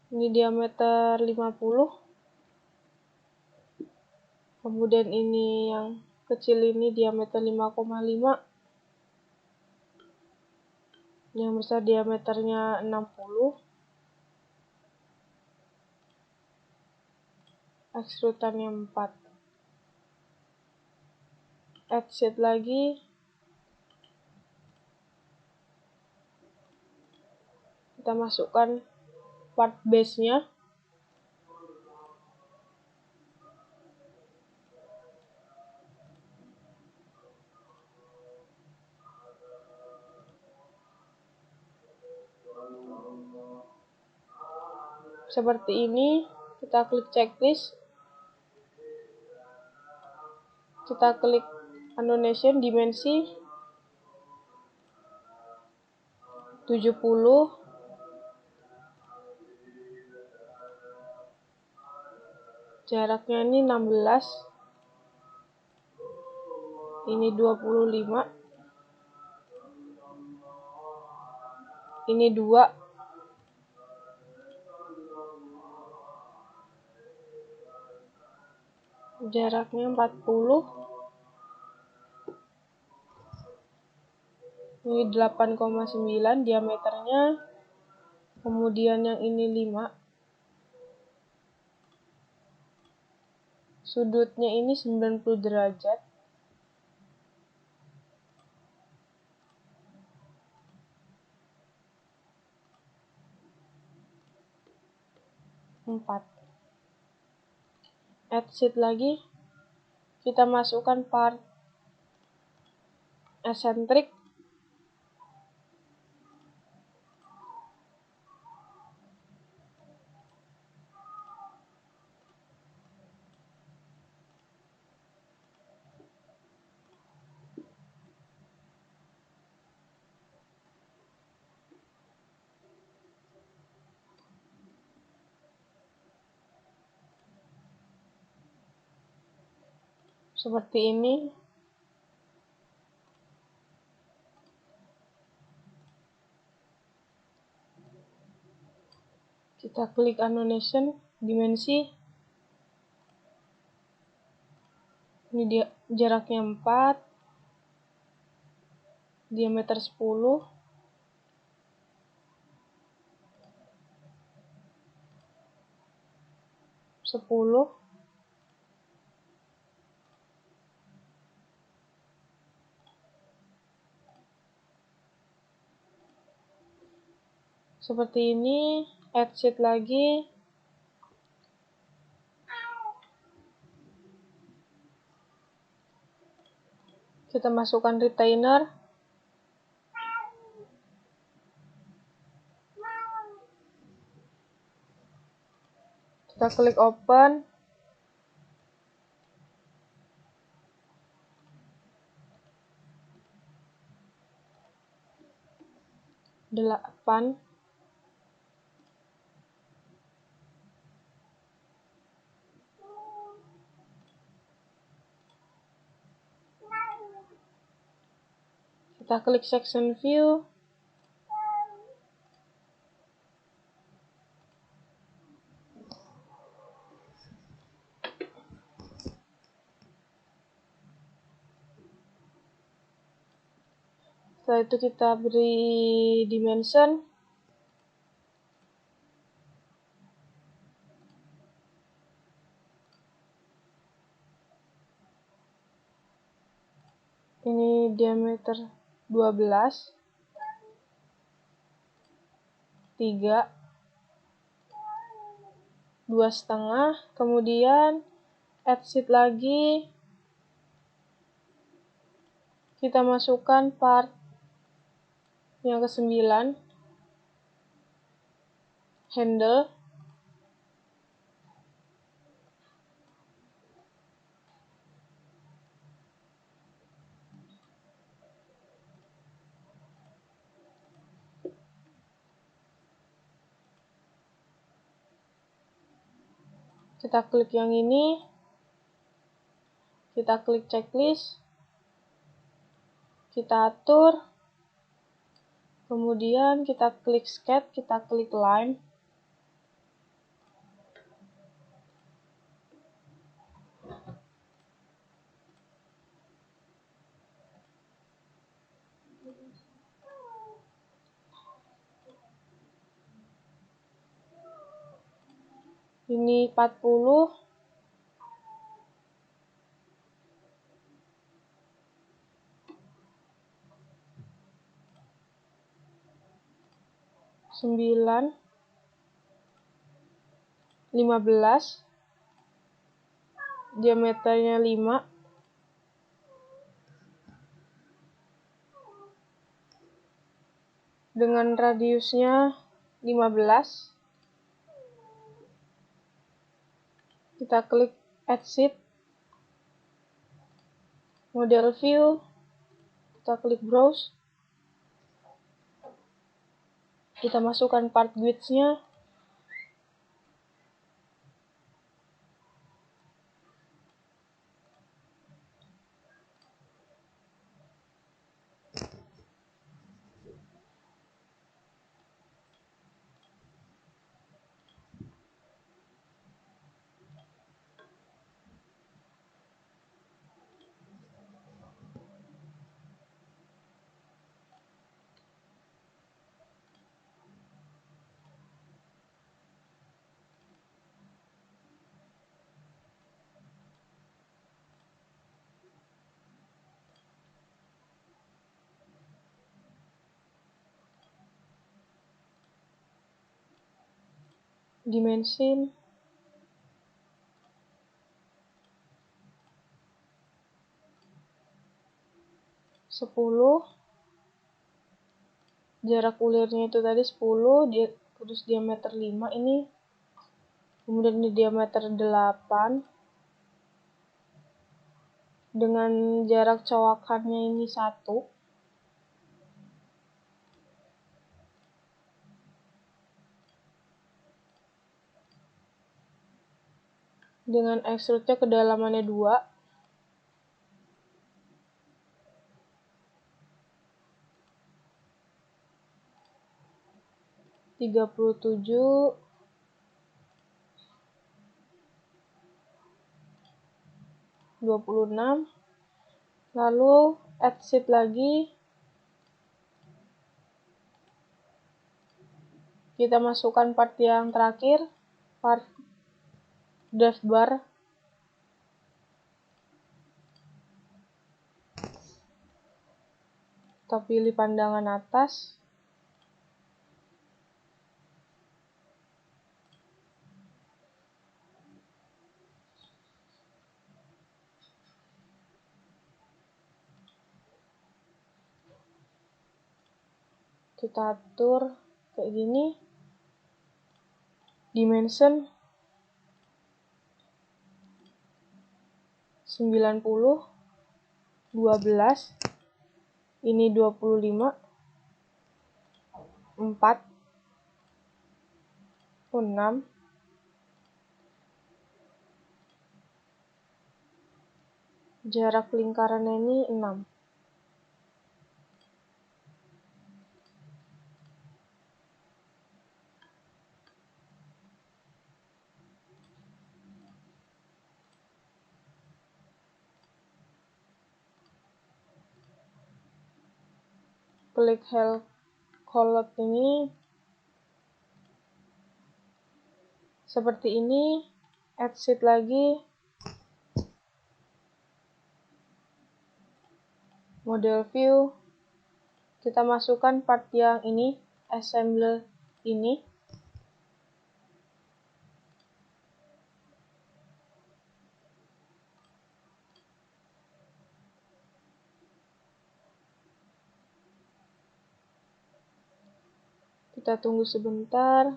ini diameter 50, kemudian ini yang kecil ini diameter 5,5, yang besar diameternya 60, ekstrudannya 4, add sheet lagi, kita masukkan part base-nya, seperti ini. Kita klik checklist, kita klik annulation, dimensi 70, jaraknya ini 16, ini 25, ini 2, jaraknya 40, ini 8,9 diameternya, kemudian yang ini 5, sudutnya ini 90 derajat, add sheet lagi, kita masukkan part eccentric, seperti ini. Kita klik annulation, dimensi, ini dia jaraknya 4, diameter 10, seperti ini. Add sheet lagi, kita masukkan retainer, kita klik open, delapan, kita klik section view, setelah itu kita beri dimension, ini diameter 12, 3, 2,5, kemudian add sheet lagi, kita masukkan part yang ke-9, handle, Kita klik yang ini, kita klik checklist, kita atur, kemudian kita klik sketch, kita klik line. Ini 40, sembilan, 15, diameternya 5, dengan radiusnya 15. Kita klik add sheet, model view, kita klik browse, kita masukkan part width-nya, dimensi 10, jarak ulirnya itu tadi 10, terus diameter 5 ini, kemudian di diameter 8, dengan jarak cowakannya ini 1, dengan extrude-nya kedalamannya 2, tiga puluh tujuh, 26, lalu add sheet lagi, kita masukkan part yang terakhir, part draft bar, kita pilih pandangan atas, kita atur kayak gini, dimension 90, 12, ini 25, 4, 6, jarak lingkarannya ini 6. Klik hell color ini seperti ini, add sheet lagi, model view, kita masukkan part yang ini, assemble ini, kita tunggu sebentar.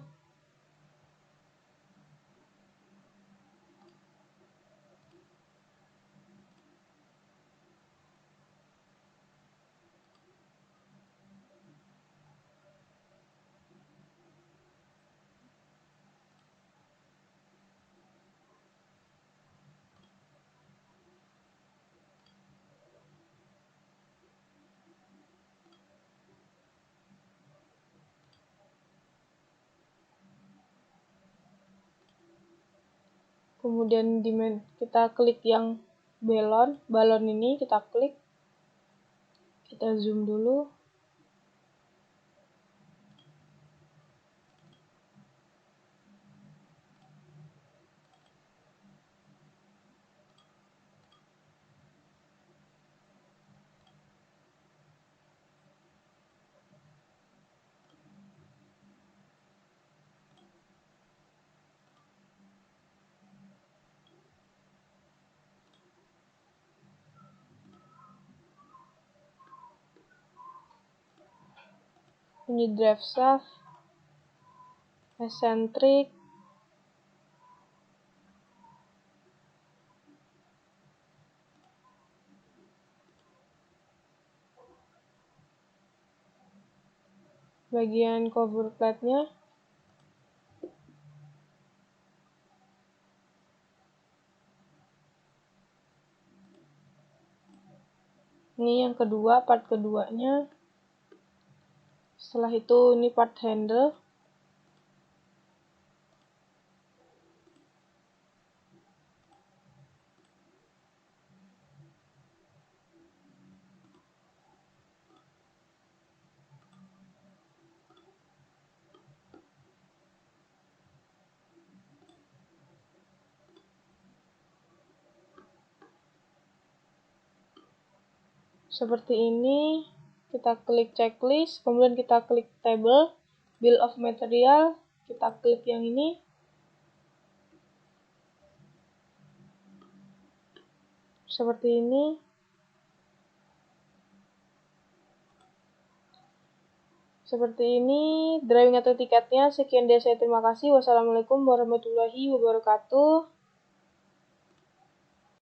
Kemudian kita klik yang balon ini, kita klik, kita zoom dulu. Ini drive shaft, eccentric, bagian cover plate-nya, ini yang kedua, part keduanya. Setelah itu ini part handle. Seperti ini, kita klik checklist, kemudian kita klik table, bill of material, kita klik yang ini. Seperti ini. Seperti ini drawing atau tiketnya. Sekian dari saya, terima kasih. Wassalamualaikum warahmatullahi wabarakatuh.